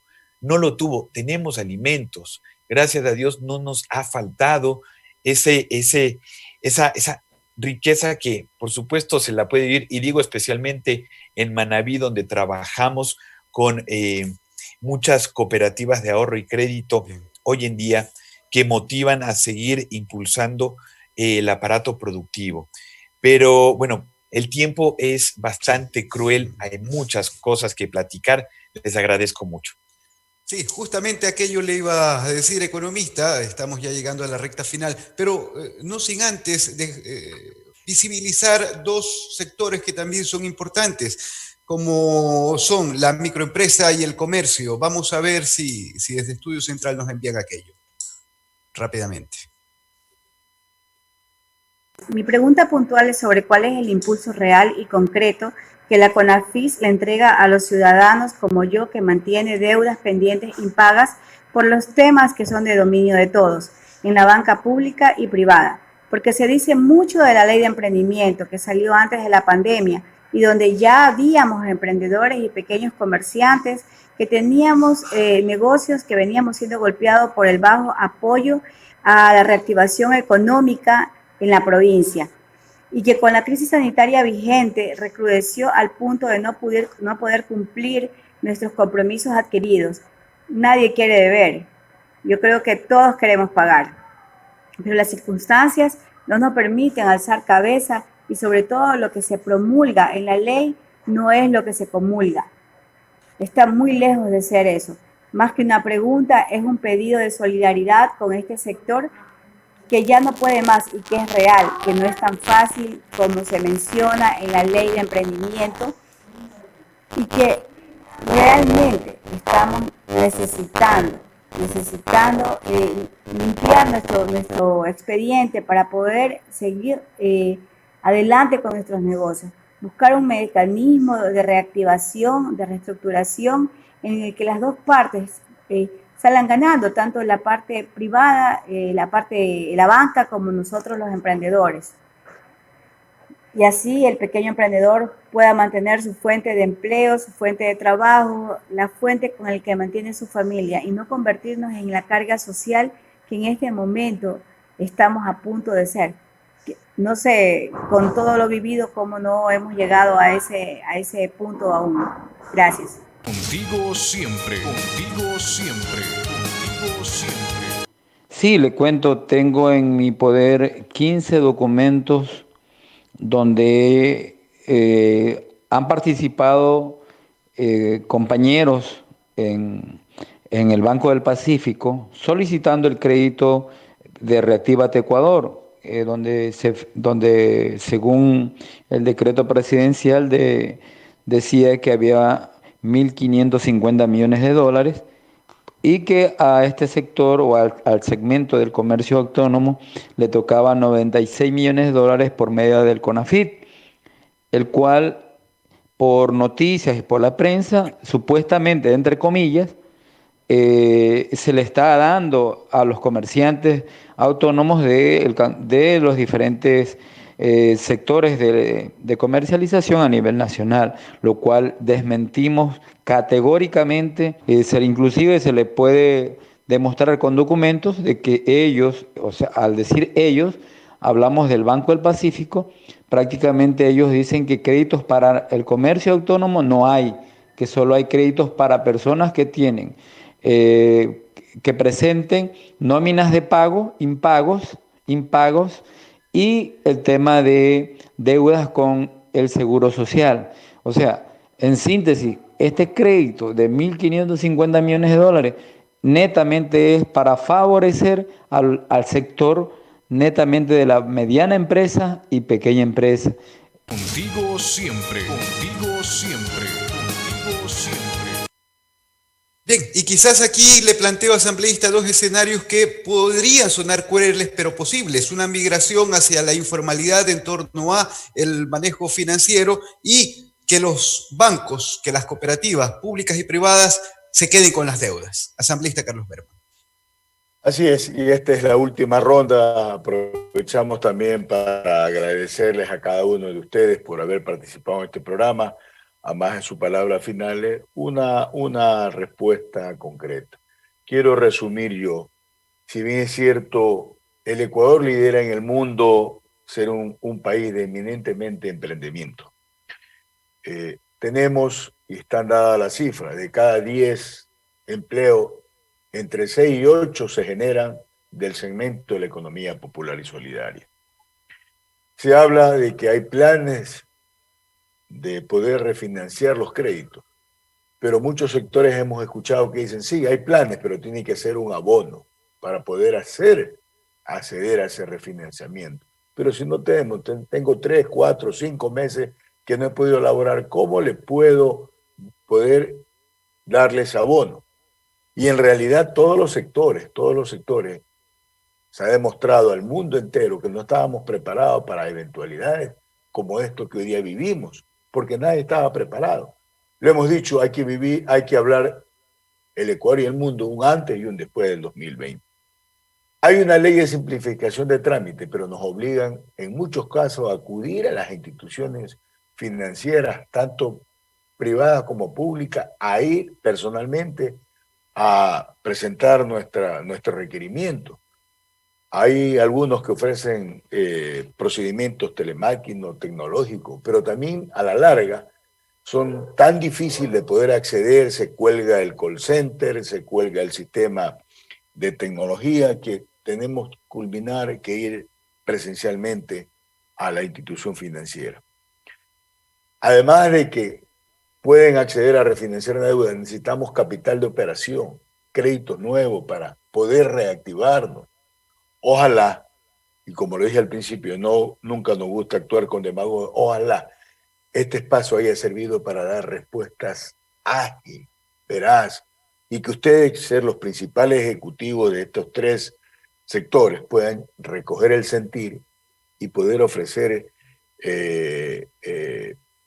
Tenemos alimentos. Gracias a Dios no nos ha faltado esa riqueza que, por supuesto, se la puede vivir, y digo especialmente en Manabí, donde trabajamos con muchas cooperativas de ahorro y crédito hoy en día que motivan a seguir impulsando el aparato productivo. Pero bueno, el tiempo es bastante cruel, hay muchas cosas que platicar, les agradezco mucho. Sí, justamente aquello le iba a decir, economista, estamos ya llegando a la recta final, pero no sin antes visibilizar dos sectores que también son importantes, como son la microempresa y el comercio. Vamos a ver si desde Estudio Central nos envían aquello. Rápidamente. Mi pregunta puntual es sobre cuál es el impulso real y concreto que la CONAFIS le entrega a los ciudadanos como yo, que mantiene deudas pendientes impagas por los temas que son de dominio de todos, en la banca pública y privada, porque se dice mucho de la ley de emprendimiento que salió antes de la pandemia y donde ya habíamos emprendedores y pequeños comerciantes que teníamos negocios que veníamos siendo golpeados por el bajo apoyo a la reactivación económica en la provincia, y que con la crisis sanitaria vigente recrudeció al punto de no poder cumplir nuestros compromisos adquiridos. Nadie quiere deber. Yo creo que todos queremos pagar, pero las circunstancias no nos permiten alzar cabeza y sobre todo lo que se promulga en la ley no es lo que se comulga. Está muy lejos de ser eso. Más que una pregunta, es un pedido de solidaridad con este sector que ya no puede más y que es real, que no es tan fácil como se menciona en la ley de emprendimiento y que realmente estamos necesitando limpiar nuestro expediente para poder seguir adelante con nuestros negocios. Buscar un mecanismo de reactivación, de reestructuración, en el que las dos partes salgan ganando, tanto la parte privada, la banca, como nosotros los emprendedores. Y así el pequeño emprendedor pueda mantener su fuente de empleo, su fuente de trabajo, la fuente con la que mantiene su familia y no convertirnos en la carga social que en este momento estamos a punto de ser. No sé, con todo lo vivido, cómo no hemos llegado a ese punto aún. Gracias. Contigo siempre, contigo siempre, contigo siempre. Sí, le cuento, tengo en mi poder 15 documentos donde han participado compañeros en el Banco del Pacífico solicitando el crédito de Reactívate Ecuador, donde según el decreto presidencial decía que había 1.550 millones de dólares y que a este sector o al segmento del comercio autónomo le tocaba 96 millones de dólares por medio del CONAFIT, el cual por noticias y por la prensa, supuestamente, entre comillas, se le está dando a los comerciantes autónomos de los diferentes sectores de comercialización a nivel nacional, lo cual desmentimos categóricamente. Inclusive se le puede demostrar con documentos de que ellos, o sea, al decir ellos, hablamos del Banco del Pacífico, prácticamente ellos dicen que créditos para el comercio autónomo no hay, que solo hay créditos para personas que tienen que presenten nóminas de pago, impagos y el tema de deudas con el Seguro Social. O sea, en síntesis, este crédito de 1.550 millones de dólares netamente es para favorecer al sector netamente de la mediana empresa y pequeña empresa. Contigo siempre, contigo siempre, contigo siempre. Bien, y quizás aquí le planteo, asambleísta, dos escenarios que podrían sonar crueles pero posibles. Una migración hacia la informalidad en torno a el manejo financiero y que los bancos, que las cooperativas públicas y privadas se queden con las deudas. Asambleísta Carlos Berman. Así es, y esta es la última ronda. Aprovechamos también para agradecerles a cada uno de ustedes por haber participado en este programa. Además, en sus palabras finales, una respuesta concreta. Quiero resumir yo. Si bien es cierto, el Ecuador lidera en el mundo ser un país de eminentemente emprendimiento. Tenemos, y están dadas las cifras, de cada 10 empleos, entre 6 y 8 se generan del segmento de la economía popular y solidaria. Se habla de que hay planes de poder refinanciar los créditos, pero muchos sectores hemos escuchado que dicen, sí, hay planes, pero tiene que ser un abono para poder acceder a ese refinanciamiento. Pero si no tengo 3, 4, 5 meses que no he podido elaborar, ¿cómo le puedo poder darles abono? Y en realidad todos los sectores, se ha demostrado al mundo entero que no estábamos preparados para eventualidades como esto que hoy día vivimos, porque nadie estaba preparado. Lo hemos dicho, hay que hablar el Ecuador y el mundo un antes y un después del 2020. Hay una ley de simplificación de trámite, pero nos obligan en muchos casos a acudir a las instituciones financieras, tanto privadas como públicas, a ir personalmente a presentar nuestro requerimiento. Hay algunos que ofrecen procedimientos telemáticos, tecnológicos, pero también a la larga son tan difíciles de poder acceder, se cuelga el call center, se cuelga el sistema de tecnología, que tenemos que culminar, que ir presencialmente a la institución financiera. Además de que pueden acceder a refinanciar deuda, necesitamos capital de operación, créditos nuevos para poder reactivarnos. Ojalá, y como lo dije al principio, nunca nos gusta actuar con demagogia, ojalá este espacio haya servido para dar respuestas ágiles, veraz, y que ustedes, ser los principales ejecutivos de estos tres sectores, puedan recoger el sentir y poder ofrecer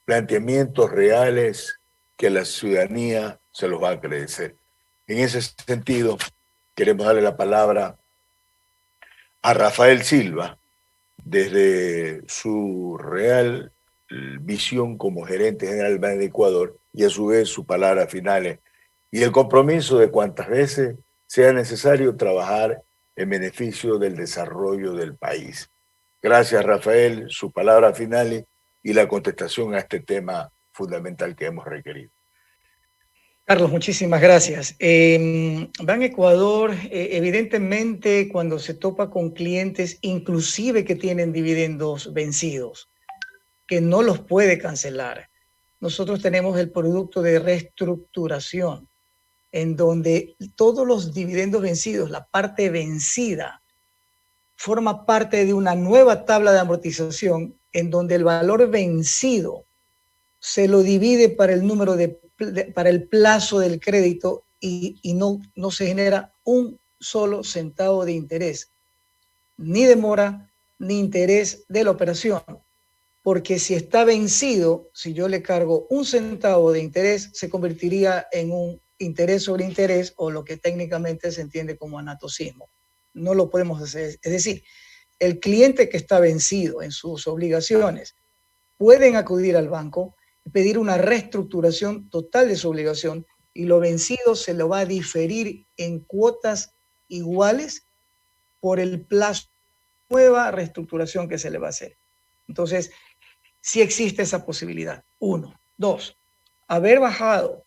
planteamientos reales que la ciudadanía se los va a agradecer. En ese sentido, queremos darle la palabra a Rafael Silva, desde su real visión como gerente general del Banco de Ecuador, y a su vez sus palabras finales y el compromiso de cuantas veces sea necesario trabajar en beneficio del desarrollo del país. Gracias, Rafael, sus palabras finales y la contestación a este tema fundamental que hemos requerido. Carlos, muchísimas gracias. Ban Ecuador, evidentemente, cuando se topa con clientes, inclusive que tienen dividendos vencidos, que no los puede cancelar, nosotros tenemos el producto de reestructuración, en donde todos los dividendos vencidos, la parte vencida, forma parte de una nueva tabla de amortización, en donde el valor vencido se lo divide para el número para el plazo del crédito y no se genera un solo centavo de interés, ni de mora, ni interés de la operación. Porque si está vencido, si yo le cargo un centavo de interés, se convertiría en un interés sobre interés, o lo que técnicamente se entiende como anatocismo. No lo podemos hacer. Es decir, el cliente que está vencido en sus obligaciones pueden acudir al banco y pedir una reestructuración total de su obligación, y lo vencido se lo va a diferir en cuotas iguales por el plazo de nueva reestructuración que se le va a hacer. Entonces, sí existe esa posibilidad. 1. 2. Haber bajado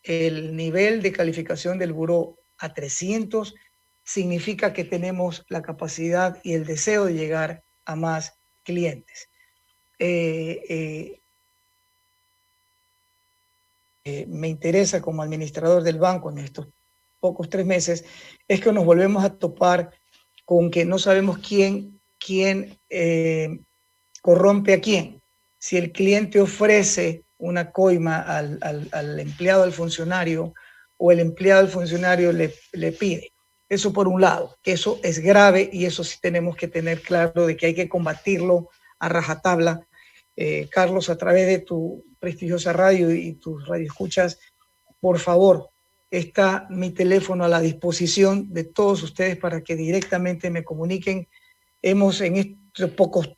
el nivel de calificación del buró a 300 significa que tenemos la capacidad y el deseo de llegar a más clientes. Me interesa como administrador del banco en estos pocos 3 meses, es que nos volvemos a topar con que no sabemos quién corrompe a quién. Si el cliente ofrece una coima al empleado, al funcionario, o el empleado al funcionario le pide. Eso por un lado, que eso es grave, y eso sí tenemos que tener claro de que hay que combatirlo a rajatabla. Carlos, a través de tu prestigiosa radio y tus radioescuchas, por favor, está mi teléfono a la disposición de todos ustedes para que directamente me comuniquen. En estos pocos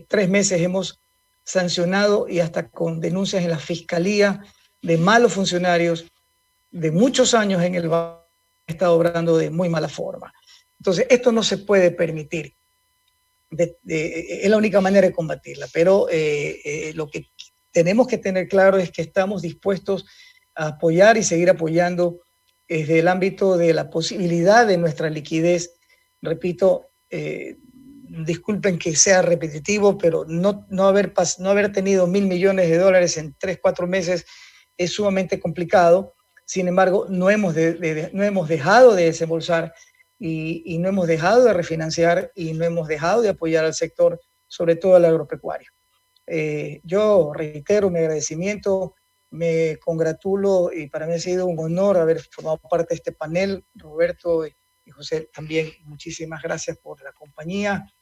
3 meses hemos sancionado, y hasta con denuncias en la fiscalía, de malos funcionarios de muchos años en el banco, está obrando de muy mala forma. Entonces, esto no se puede permitir. Es la única manera de combatirla, pero lo que tenemos que tener claro es que estamos dispuestos a apoyar y seguir apoyando desde el ámbito de la posibilidad de nuestra liquidez. Repito, disculpen que sea repetitivo, pero no haber tenido $1.000 millones en 3-4 meses es sumamente complicado. Sin embargo, no hemos dejado de desembolsar y no hemos dejado de refinanciar, y no hemos dejado de apoyar al sector, sobre todo al agropecuario. Yo reitero mi agradecimiento, me congratulo, y para mí ha sido un honor haber formado parte de este panel. Roberto y José, también muchísimas gracias por la compañía.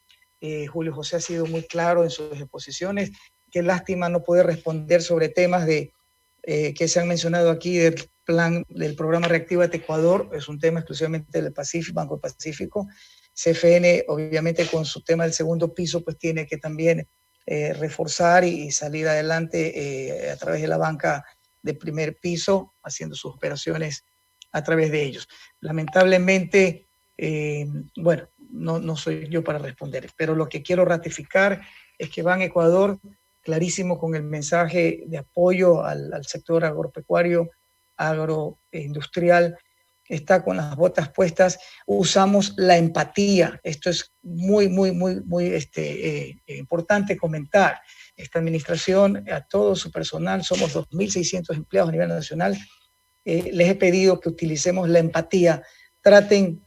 Julio José ha sido muy claro en sus exposiciones. Qué lástima no poder responder sobre temas que se han mencionado aquí del programa Reactívate Ecuador. Es un tema exclusivamente del Pacífico, Banco Pacífico. CFN, obviamente, con su tema del segundo piso, pues tiene que también reforzar y salir adelante a través de la banca de primer piso, haciendo sus operaciones a través de ellos. Lamentablemente, no soy yo para responder, pero lo que quiero ratificar es que Ban Ecuador clarísimo con el mensaje de apoyo al sector agropecuario, agroindustrial, que está con las botas puestas. Usamos la empatía. Esto es muy importante comentar. Esta administración, a todo su personal, somos 2.600 empleados a nivel nacional, les he pedido que utilicemos la empatía. Traten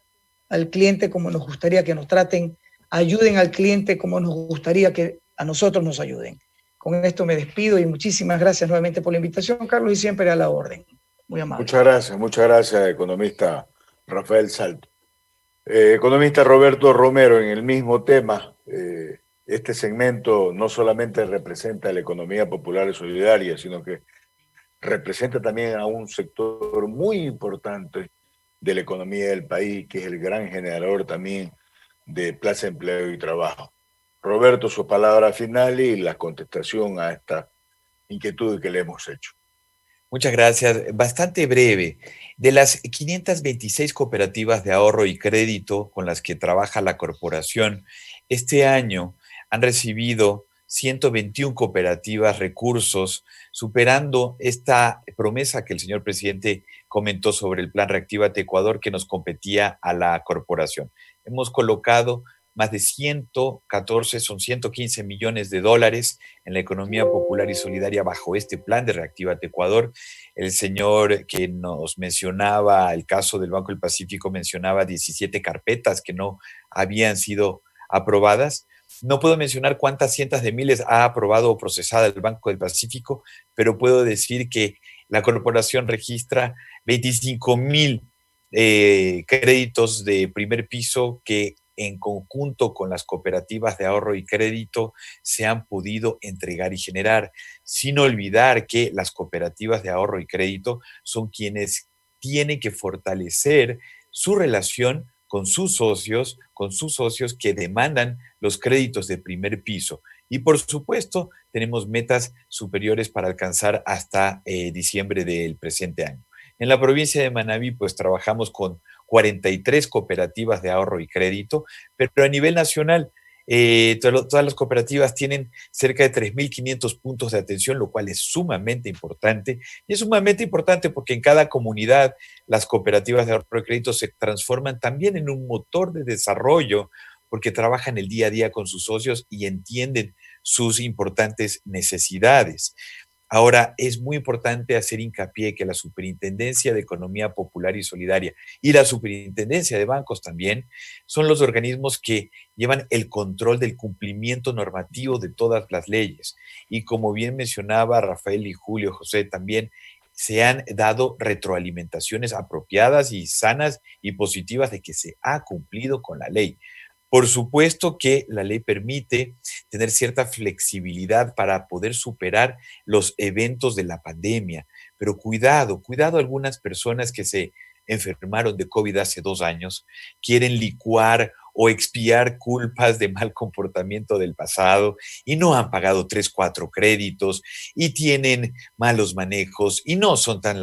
al cliente como nos gustaría que nos traten, ayuden al cliente como nos gustaría que a nosotros nos ayuden. Con esto me despido y muchísimas gracias nuevamente por la invitación, Carlos, y siempre a la orden. Muy amable. Muchas gracias, economista Rafael Salto. Economista Roberto Romero, en el mismo tema, este segmento no solamente representa la economía popular y solidaria, sino que representa también a un sector muy importante de la economía del país, que es el gran generador también de plaza de empleo y trabajo. Roberto, su palabra final y la contestación a esta inquietud que le hemos hecho. Muchas gracias. Bastante breve. De las 526 cooperativas de ahorro y crédito con las que trabaja la corporación, este año han recibido 121 cooperativas recursos, superando esta promesa que el señor presidente comentó sobre el Plan Reactívate Ecuador que nos competía a la corporación. Hemos colocado más de 114, son 115 millones de dólares en la economía popular y solidaria bajo este plan de Reactívate Ecuador. El señor que nos mencionaba, el caso del Banco del Pacífico, mencionaba 17 carpetas que no habían sido aprobadas. No puedo mencionar cuántas cientos de miles ha aprobado o procesado el Banco del Pacífico, pero puedo decir que la corporación registra 25,000 créditos de primer piso que en conjunto con las cooperativas de ahorro y crédito se han podido entregar y generar, sin olvidar que las cooperativas de ahorro y crédito son quienes tienen que fortalecer su relación con sus socios que demandan los créditos de primer piso. Y por supuesto, tenemos metas superiores para alcanzar hasta diciembre del presente año. En la provincia de Manabí, pues trabajamos con 43 cooperativas de ahorro y crédito, pero a nivel nacional, todas las cooperativas tienen cerca de 3.500 puntos de atención, lo cual es sumamente importante. Y es sumamente importante porque en cada comunidad las cooperativas de ahorro y crédito se transforman también en un motor de desarrollo porque trabajan el día a día con sus socios y entienden sus importantes necesidades. Ahora, es muy importante hacer hincapié que la Superintendencia de Economía Popular y Solidaria y la Superintendencia de Bancos también son los organismos que llevan el control del cumplimiento normativo de todas las leyes. Y como bien mencionaba Rafael y Julio José, también se han dado retroalimentaciones apropiadas y sanas y positivas de que se ha cumplido con la ley. Por supuesto que la ley permite tener cierta flexibilidad para poder superar los eventos de la pandemia, pero cuidado algunas personas que se enfermaron de COVID hace 2 años, quieren licuar o expiar culpas de mal comportamiento del pasado y no han pagado 3, 4 créditos y tienen malos manejos y no son tan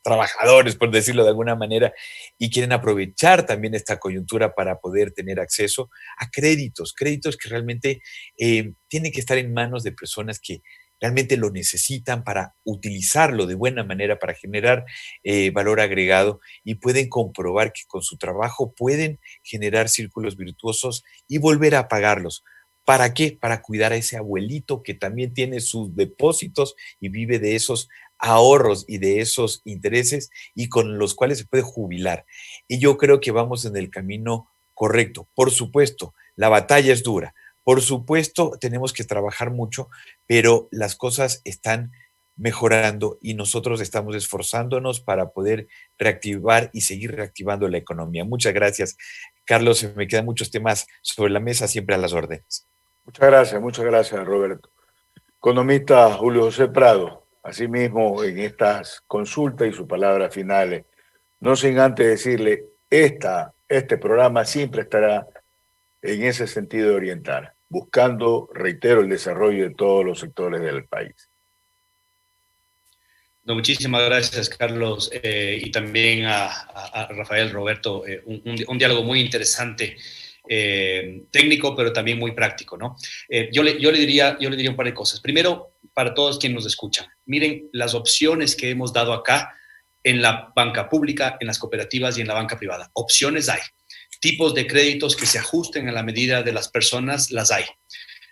trabajadores, por decirlo de alguna manera, y quieren aprovechar también esta coyuntura para poder tener acceso a créditos que realmente tienen que estar en manos de personas que realmente lo necesitan para utilizarlo de buena manera, para generar valor agregado y pueden comprobar que con su trabajo pueden generar círculos virtuosos y volver a pagarlos. ¿Para qué? Para cuidar a ese abuelito que también tiene sus depósitos y vive de esos ahorros y de esos intereses y con los cuales se puede jubilar. Y yo creo que vamos en el camino correcto. Por supuesto, la batalla es dura. Por supuesto, tenemos que trabajar mucho, pero las cosas están mejorando y nosotros estamos esforzándonos para poder reactivar y seguir reactivando la economía. Muchas gracias, Carlos. Me quedan muchos temas sobre la mesa, siempre a las órdenes. Muchas gracias, Roberto. Economista Julio José Prado, asimismo en estas consultas y sus palabras finales, no sin antes decirle, este programa siempre estará en ese sentido de orientar, buscando, reitero, el desarrollo de todos los sectores del país. No, muchísimas gracias, Carlos, y también a Rafael, Roberto, un diálogo muy interesante. técnico, pero también muy práctico, ¿no? Yo le diría un par de cosas. Primero, para todos quienes nos escuchan, miren las opciones que hemos dado acá en la banca pública, en las cooperativas y en la banca privada. Opciones hay. Tipos de créditos que se ajusten a la medida de las personas, las hay.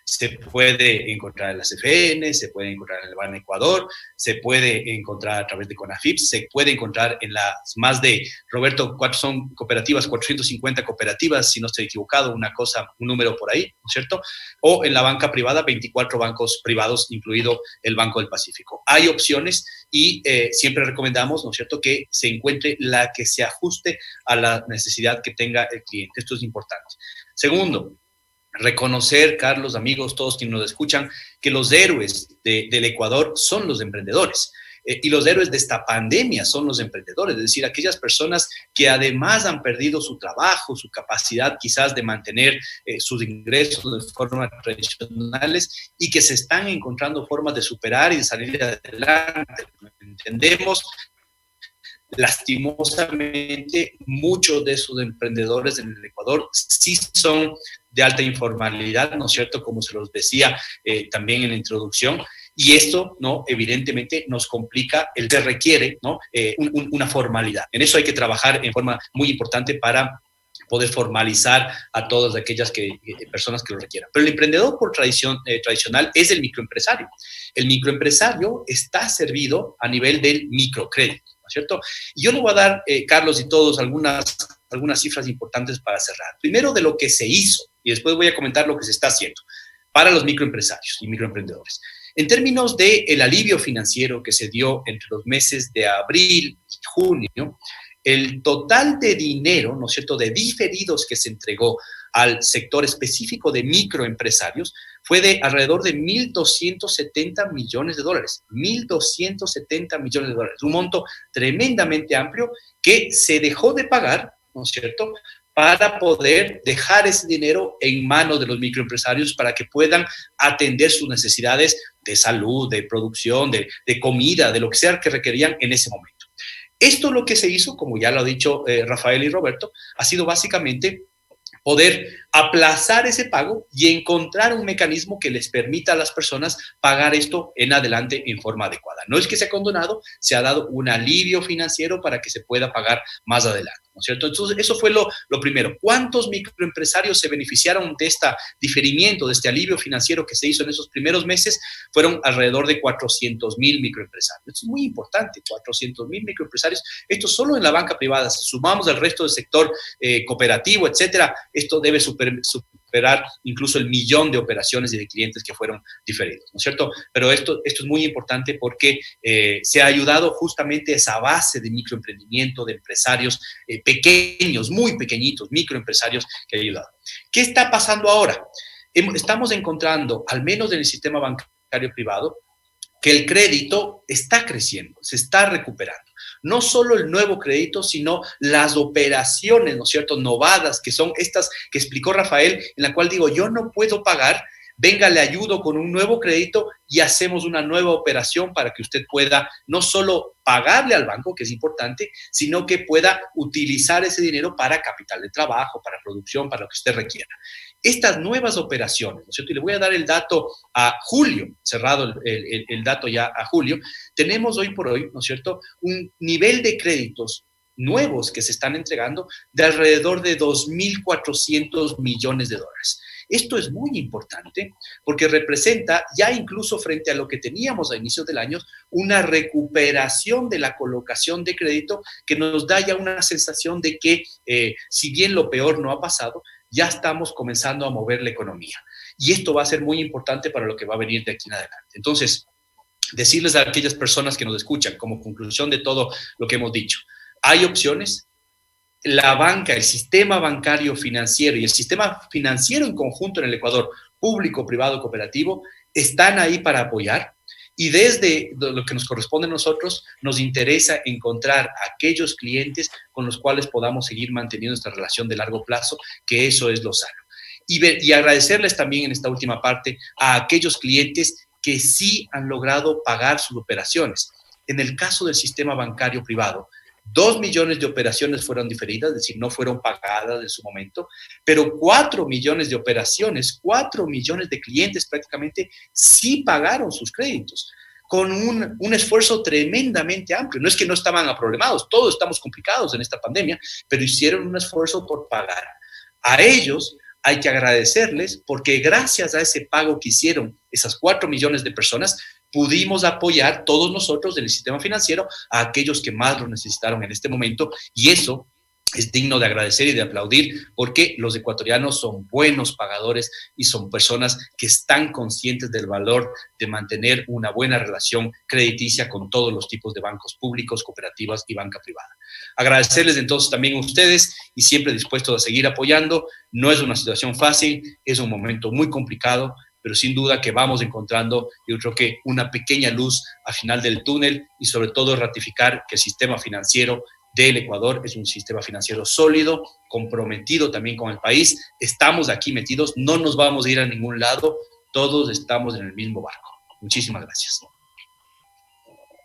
Se puede encontrar en la CFN, se puede encontrar en el Ban Ecuador, se puede encontrar a través de CONAFIP, se puede encontrar en las más de, Roberto, ¿cuántas son cooperativas? 450 cooperativas, si no estoy equivocado, un número por ahí, ¿no es cierto? O en la banca privada, 24 bancos privados, incluido el Banco del Pacífico. Hay opciones y siempre recomendamos, ¿no es cierto?, que se encuentre la que se ajuste a la necesidad que tenga el cliente. Esto es importante. Segundo, reconocer, Carlos, amigos, todos quienes nos escuchan, que los héroes del Ecuador son los emprendedores. Y los héroes de esta pandemia son los emprendedores, es decir, aquellas personas que además han perdido su trabajo, su capacidad quizás de mantener sus ingresos de forma tradicionales y que se están encontrando formas de superar y de salir adelante. Entendemos, lastimosamente, muchos de esos emprendedores en el Ecuador sí son de alta informalidad, ¿no es cierto?, como se los decía también en la introducción, y esto, ¿no?, evidentemente nos complica, el que requiere, ¿no?, una formalidad. En eso hay que trabajar en forma muy importante para poder formalizar a todas aquellas personas que lo requieran. Pero el emprendedor por tradicional es el microempresario. El microempresario está servido a nivel del microcrédito, ¿no es cierto? Y yo le voy a dar, Carlos y todos, algunas cifras importantes para cerrar. Primero, de lo que se hizo, y después voy a comentar lo que se está haciendo para los microempresarios y microemprendedores. En términos del alivio financiero que se dio entre los meses de abril y junio, el total de dinero, ¿no es cierto?, de diferidos que se entregó al sector específico de microempresarios fue de alrededor de $1.270 millones. $1.270 millones. Un monto tremendamente amplio que se dejó de pagar, ¿no es cierto?, para poder dejar ese dinero en manos de los microempresarios para que puedan atender sus necesidades de salud, de producción, de comida, de lo que sea que requerían en ese momento. Esto lo que se hizo, como ya lo ha dicho Rafael y Roberto, ha sido básicamente poder aplazar ese pago y encontrar un mecanismo que les permita a las personas pagar esto en adelante en forma adecuada. No es que se ha condonado, se ha dado un alivio financiero para que se pueda pagar más adelante, ¿no es cierto? Entonces, eso fue lo primero. ¿Cuántos microempresarios se beneficiaron de este diferimiento, de este alivio financiero que se hizo en esos primeros meses? Fueron alrededor de 400,000 microempresarios. Esto es muy importante, 400,000 microempresarios. Esto solo en la banca privada. Si sumamos al resto del sector cooperativo, etcétera, esto debe superar incluso el 1.000.000 de operaciones y de clientes que fueron diferidos, ¿no es cierto? Pero esto es muy importante porque se ha ayudado justamente a esa base de microemprendimiento, de empresarios pequeños, muy pequeñitos, microempresarios que ha ayudado. ¿Qué está pasando ahora? Estamos encontrando, al menos en el sistema bancario privado, que el crédito está creciendo, se está recuperando. No solo el nuevo crédito, sino las operaciones, ¿no es cierto?, novadas, que son estas que explicó Rafael, en la cual digo, yo no puedo pagar, venga, le ayudo con un nuevo crédito y hacemos una nueva operación para que usted pueda no solo pagarle al banco, que es importante, sino que pueda utilizar ese dinero para capital de trabajo, para producción, para lo que usted requiera. Estas nuevas operaciones, ¿no es cierto? Y le voy a dar el dato a julio, cerrado el dato ya a julio, tenemos hoy por hoy, ¿no es cierto?, un nivel de créditos nuevos que se están entregando de alrededor de $2.400 millones. Esto es muy importante porque representa ya incluso frente a lo que teníamos a inicios del año, una recuperación de la colocación de crédito que nos da ya una sensación de que si bien lo peor no ha pasado, ya estamos comenzando a mover la economía. Y esto va a ser muy importante para lo que va a venir de aquí en adelante. Entonces, decirles a aquellas personas que nos escuchan, como conclusión de todo lo que hemos dicho, hay opciones. La banca, el sistema bancario financiero y el sistema financiero en conjunto en el Ecuador, público, privado, cooperativo, están ahí para apoyar. Y desde lo que nos corresponde a nosotros, nos interesa encontrar aquellos clientes con los cuales podamos seguir manteniendo nuestra relación de largo plazo, que eso es lo sano. Y agradecerles también en esta última parte a aquellos clientes que sí han logrado pagar sus operaciones. En el caso del sistema bancario privado, 2 millones de operaciones fueron diferidas, es decir, no fueron pagadas en su momento, pero 4 millones de operaciones, 4 millones de clientes prácticamente sí pagaron sus créditos, con un esfuerzo tremendamente amplio. No es que no estaban aproblemados, todos estamos complicados en esta pandemia, pero hicieron un esfuerzo por pagar. A ellos hay que agradecerles porque gracias a ese pago que hicieron esas 4 millones de personas, pudimos apoyar todos nosotros del sistema financiero a aquellos que más lo necesitaron en este momento, y eso es digno de agradecer y de aplaudir, porque los ecuatorianos son buenos pagadores y son personas que están conscientes del valor de mantener una buena relación crediticia con todos los tipos de bancos públicos, cooperativas y banca privada. Agradecerles entonces también a ustedes y siempre dispuestos a seguir apoyando. No es una situación fácil, es un momento muy complicado, pero sin duda que vamos encontrando, yo creo que una pequeña luz al final del túnel, y sobre todo ratificar que el sistema financiero del Ecuador es un sistema financiero sólido, comprometido también con el país. Estamos aquí metidos, no nos vamos a ir a ningún lado, todos estamos en el mismo barco. Muchísimas gracias.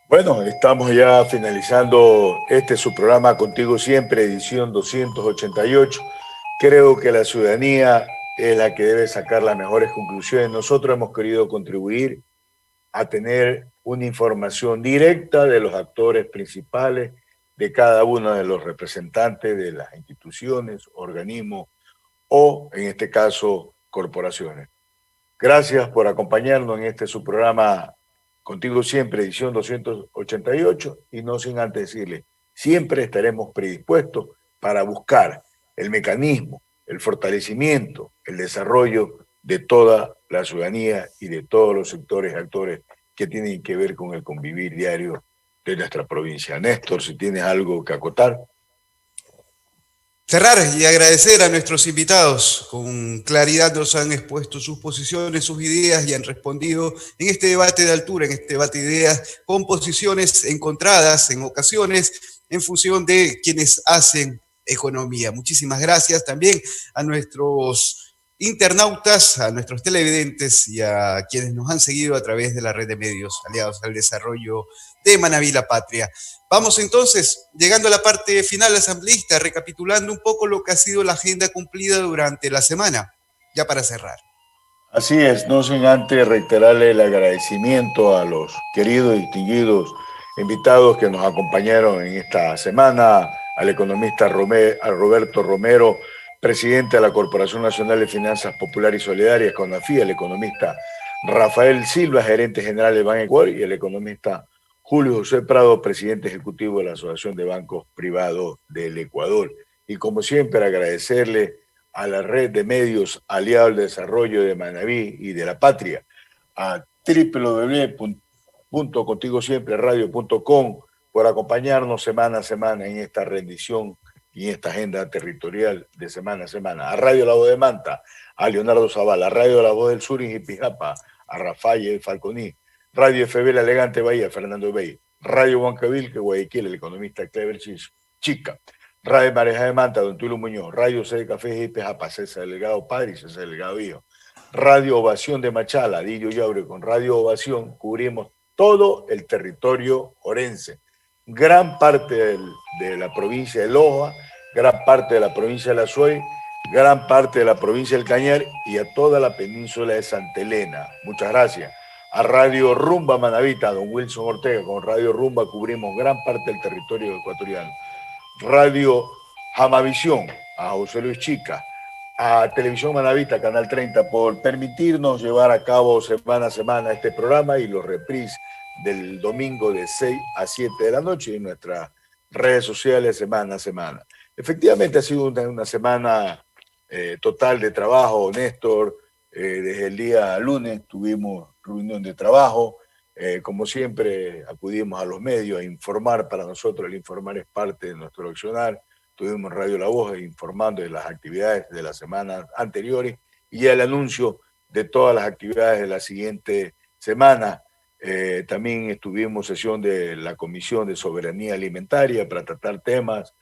Bueno, estamos ya finalizando su programa Contigo Siempre, edición 288. Creo que la ciudadanía es la que debe sacar las mejores conclusiones. Nosotros hemos querido contribuir a tener una información directa de los actores principales, de cada uno de los representantes de las instituciones, organismos o, en este caso, corporaciones. Gracias por acompañarnos en su programa Contigo Siempre, edición 288, y no sin antes decirle, siempre estaremos predispuestos para buscar el mecanismo, el fortalecimiento, el desarrollo de toda la ciudadanía y de todos los sectores y actores que tienen que ver con el convivir diario de nuestra provincia. Néstor, si tienes algo que acotar. Cerrar y agradecer a nuestros invitados. Con claridad nos han expuesto sus posiciones, sus ideas y han respondido en este debate de altura, en este debate de ideas, con posiciones encontradas en ocasiones en función de quienes hacen economía. Muchísimas gracias también a nuestros internautas, a nuestros televidentes y a quienes nos han seguido a través de la red de medios aliados al desarrollo de Manaví La Patria. Vamos entonces, llegando a la parte final asambleísta, recapitulando un poco lo que ha sido la agenda cumplida durante la semana, ya para cerrar. Así es, no sin antes reiterarle el agradecimiento a los queridos y distinguidos invitados que nos acompañaron en esta semana, al economista Roberto Romero, presidente de la Corporación Nacional de Finanzas Populares y Solidarias, CONAFI, el economista Rafael Silva, gerente general de Ban Ecuador, y el economista Julio José Prado, presidente ejecutivo de la Asociación de Bancos Privados del Ecuador. Y como siempre, agradecerle a la red de medios aliados al desarrollo de Manaví y de La Patria, a www.contigosiempreradio.com por acompañarnos semana a semana en esta rendición y en esta agenda territorial de semana a semana. A Radio La Voz de Manta, a Leonardo Zavala, a Radio La Voz del Sur en Jipijapa, a Rafael Falconí, Radio FB La Elegante Bahía, Fernando Bey, Radio Huancavilca, Guayaquil, el economista Clever Chica, Radio Mareja de Manta, Don Tulio Muñoz, Radio C de Café Jipijapa, César Delgado Padre y César Delgado Hijo, Radio Ovación de Machala, Dillo Yaure, con Radio Ovación cubrimos todo el territorio orense, gran parte de la provincia de Loja, gran parte de la provincia de La Suey, gran parte de la provincia del Cañar y a toda la península de Santa Elena. Muchas gracias. A Radio Rumba Manavita, don Wilson Ortega, con Radio Rumba cubrimos gran parte del territorio ecuatoriano. Radio Jamavisión, a José Luis Chica, a Televisión Manavita, Canal 30, por permitirnos llevar a cabo semana a semana este programa y los reprises del domingo de 6 a 7 de la noche en nuestras redes sociales semana a semana. Efectivamente ha sido una semana total de trabajo, Néstor. Desde el día lunes tuvimos reunión de trabajo. Como siempre acudimos a los medios a informar. Para nosotros el informar es parte de nuestro accionar. Tuvimos Radio La Voz informando de las actividades de las semanas anteriores y el anuncio de todas las actividades de la siguiente semana. También estuvimos sesión de la Comisión de Soberanía Alimentaria para tratar temas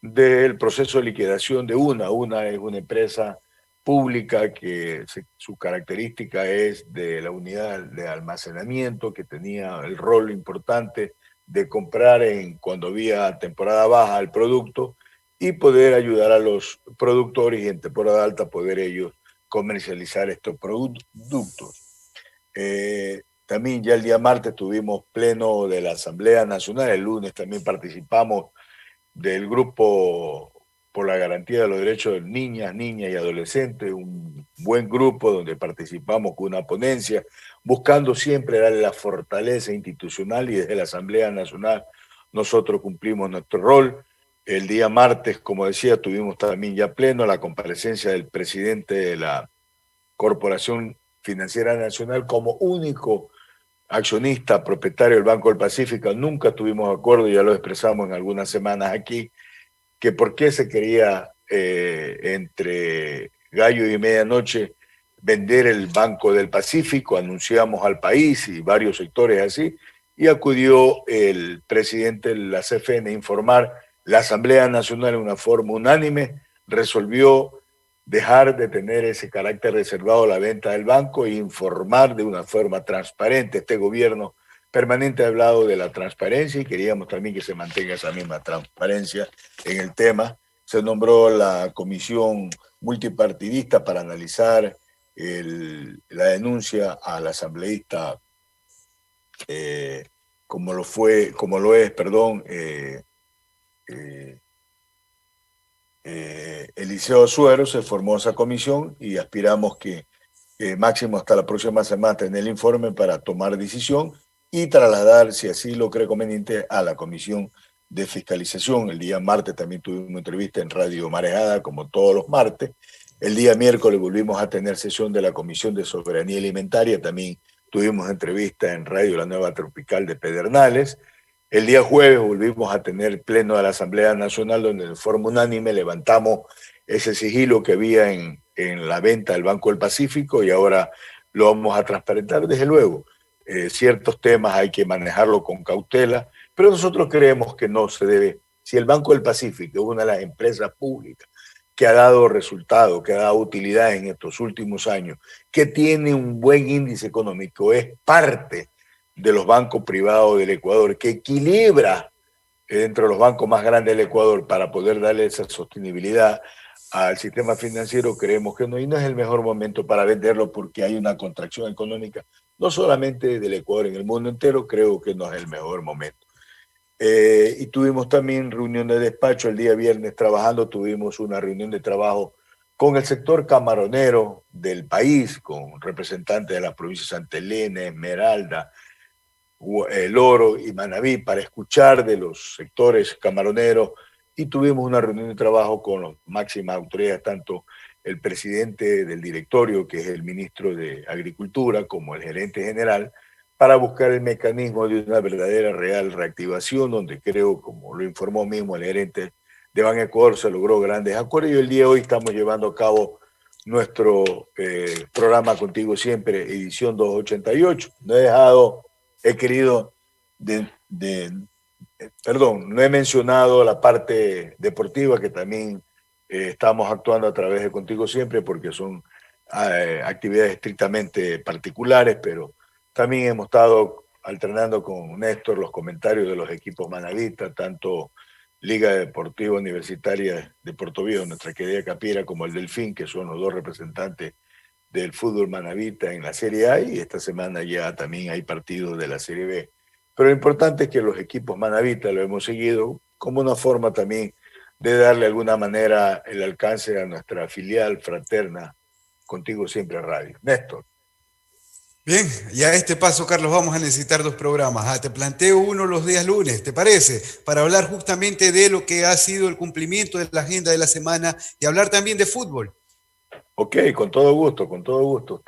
del proceso de liquidación de UNA es una empresa pública que su característica es de la unidad de almacenamiento, que tenía el rol importante de comprar cuando había temporada baja el producto y poder ayudar a los productores y en temporada alta poder ellos comercializar estos productos. También ya el día martes tuvimos pleno de la Asamblea Nacional, el lunes también participamos del grupo por la garantía de los derechos de niñas y adolescentes, un buen grupo donde participamos con una ponencia, buscando siempre darle la fortaleza institucional, y desde la Asamblea Nacional nosotros cumplimos nuestro rol. El día martes, como decía, tuvimos también ya pleno la comparecencia del presidente de la Corporación Financiera Nacional como único accionista propietario del Banco del Pacífico. Nunca tuvimos acuerdo, ya lo expresamos en algunas semanas aquí, que por qué se quería entre gallo y medianoche vender el Banco del Pacífico. Anunciamos al país y varios sectores así, y acudió el presidente de la CFN a informar. La Asamblea Nacional en una forma unánime resolvió dejar de tener ese carácter reservado a la venta del banco e informar de una forma transparente. Este gobierno permanente ha hablado de la transparencia y queríamos también que se mantenga esa misma transparencia en el tema. Se nombró la comisión multipartidista para analizar la denuncia al asambleísta, como lo es, Eliseo Suero. Se formó esa comisión y aspiramos que máximo hasta la próxima semana tener el informe para tomar decisión y trasladar, si así lo cree conveniente, a la Comisión de Fiscalización. El día martes también tuvimos una entrevista en Radio Marejada, como todos los martes. El día miércoles volvimos a tener sesión de la Comisión de Soberanía Alimentaria. También tuvimos entrevista en Radio La Nueva Tropical de Pedernales. El día jueves volvimos a tener pleno de la Asamblea Nacional, donde de forma unánime levantamos ese sigilo que había en la venta del Banco del Pacífico, y ahora lo vamos a transparentar. Desde luego, ciertos temas hay que manejarlo con cautela, pero nosotros creemos que no se debe. Si el Banco del Pacífico es una de las empresas públicas que ha dado resultado, que ha dado utilidad en estos últimos años, que tiene un buen índice económico, es parte de los bancos privados del Ecuador, que equilibra entre los bancos más grandes del Ecuador para poder darle esa sostenibilidad al sistema financiero, creemos que no, y no es el mejor momento para venderlo porque hay una contracción económica, no solamente del Ecuador, en el mundo entero. Creo que no es el mejor momento. Y tuvimos también reunión de despacho el día viernes trabajando. Tuvimos una reunión de trabajo con el sector camaronero del país, con representantes de las provincias de Santa Elena, Esmeralda, El Oro y Manabí, para escuchar de los sectores camaroneros, y tuvimos una reunión de trabajo con las máximas autoridades, tanto el presidente del directorio, que es el ministro de Agricultura, como el gerente general, para buscar el mecanismo de una verdadera, real reactivación, donde creo, como lo informó mismo el gerente de Ban Ecuador, se logró grandes acuerdos, y el día de hoy estamos llevando a cabo nuestro programa Contigo Siempre, edición 288. No he mencionado la parte deportiva, que también estamos actuando a través de Contigo Siempre, porque son actividades estrictamente particulares, pero también hemos estado alternando con Néstor los comentarios de los equipos manavistas, tanto Liga Deportiva Universitaria de Puerto Viejo, nuestra querida Capira, como el Delfín, que son los dos representantes del fútbol manavita en la Serie A, y esta semana ya también hay partidos de la Serie B. Pero lo importante es que los equipos manavitas lo hemos seguido como una forma también de darle de alguna manera el alcance a nuestra filial fraterna Contigo Siempre Radio. Néstor. Bien, y a este paso, Carlos, vamos a necesitar 2 programas. Te planteo uno los días lunes, ¿te parece? Para hablar justamente de lo que ha sido el cumplimiento de la agenda de la semana y hablar también de fútbol. Ok, con todo gusto, con todo gusto.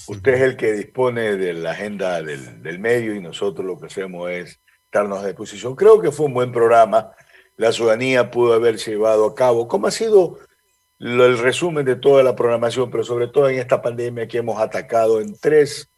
Usted es el que dispone de la agenda del medio, y nosotros lo que hacemos es darnos a disposición. Creo que fue un buen programa. La ciudadanía pudo haberse llevado a cabo, como ha sido el resumen de toda la programación, pero sobre todo en esta pandemia, que hemos atacado en 3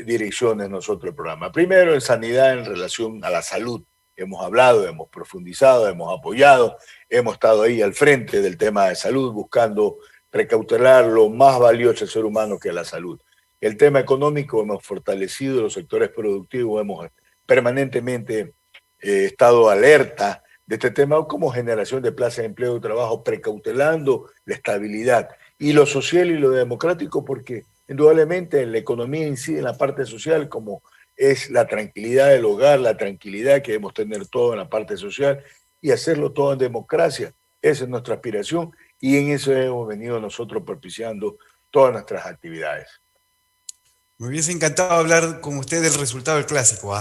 direcciones nosotros el programa. Primero, en sanidad, en relación a la salud. Hemos hablado, hemos profundizado, hemos apoyado, hemos estado ahí al frente del tema de salud, buscando precautelar lo más valioso del ser humano, que es la salud. El tema económico, hemos fortalecido los sectores productivos, hemos permanentemente estado alerta de este tema como generación de plazas de empleo y trabajo, precautelando la estabilidad y lo social y lo democrático, porque indudablemente la economía incide en la parte social, como es la tranquilidad del hogar, la tranquilidad que debemos tener todo en la parte social y hacerlo todo en democracia. Esa es nuestra aspiración y en eso hemos venido nosotros propiciando todas nuestras actividades. Me hubiese encantado hablar con usted del resultado del clásico.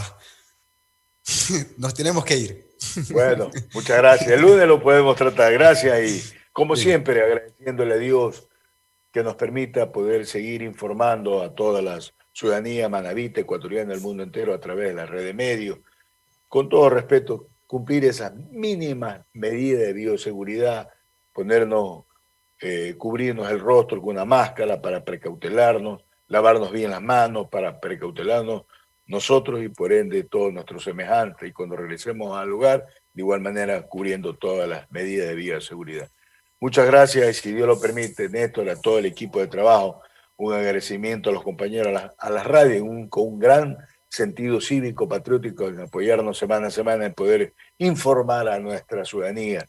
Nos tenemos que ir. Bueno, muchas gracias. El lunes lo podemos tratar. Gracias y como siempre agradeciéndole a Dios que nos permita poder seguir informando a toda la ciudadanía manabita, ecuatoriana, del mundo entero a través de la red de medios. Con todo respeto, cumplir esas mínimas medidas de bioseguridad, cubrirnos el rostro con una máscara para precautelarnos, lavarnos bien las manos para precautelarnos nosotros y por ende todos nuestros semejantes, y cuando regresemos al lugar, de igual manera cubriendo todas las medidas de bioseguridad. Muchas gracias y si Dios lo permite, Néstor, a todo el equipo de trabajo, un agradecimiento a los compañeros, a las radios, con un gran sentido cívico, patriótico, en apoyarnos semana a semana en poder informar a nuestra ciudadanía.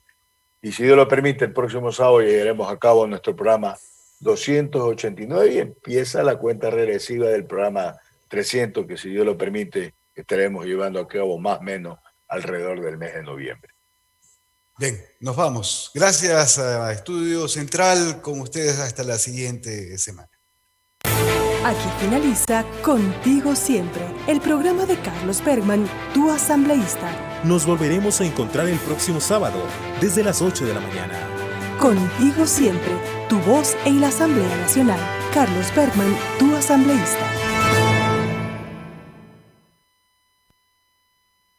Y si Dios lo permite, el próximo sábado llegaremos a cabo nuestro programa 289 y empieza la cuenta regresiva del programa 300, que si Dios lo permite, estaremos llevando a cabo más o menos alrededor del mes de noviembre. Bien, nos vamos. Gracias a Estudio Central, con ustedes hasta la siguiente semana. Aquí finaliza Contigo Siempre, el programa de Carlos Bergman, tu asambleísta. Nos volveremos a encontrar el próximo sábado, desde las 8 de la mañana. Contigo Siempre, tu voz en la Asamblea Nacional. Carlos Bergman, tu asambleísta.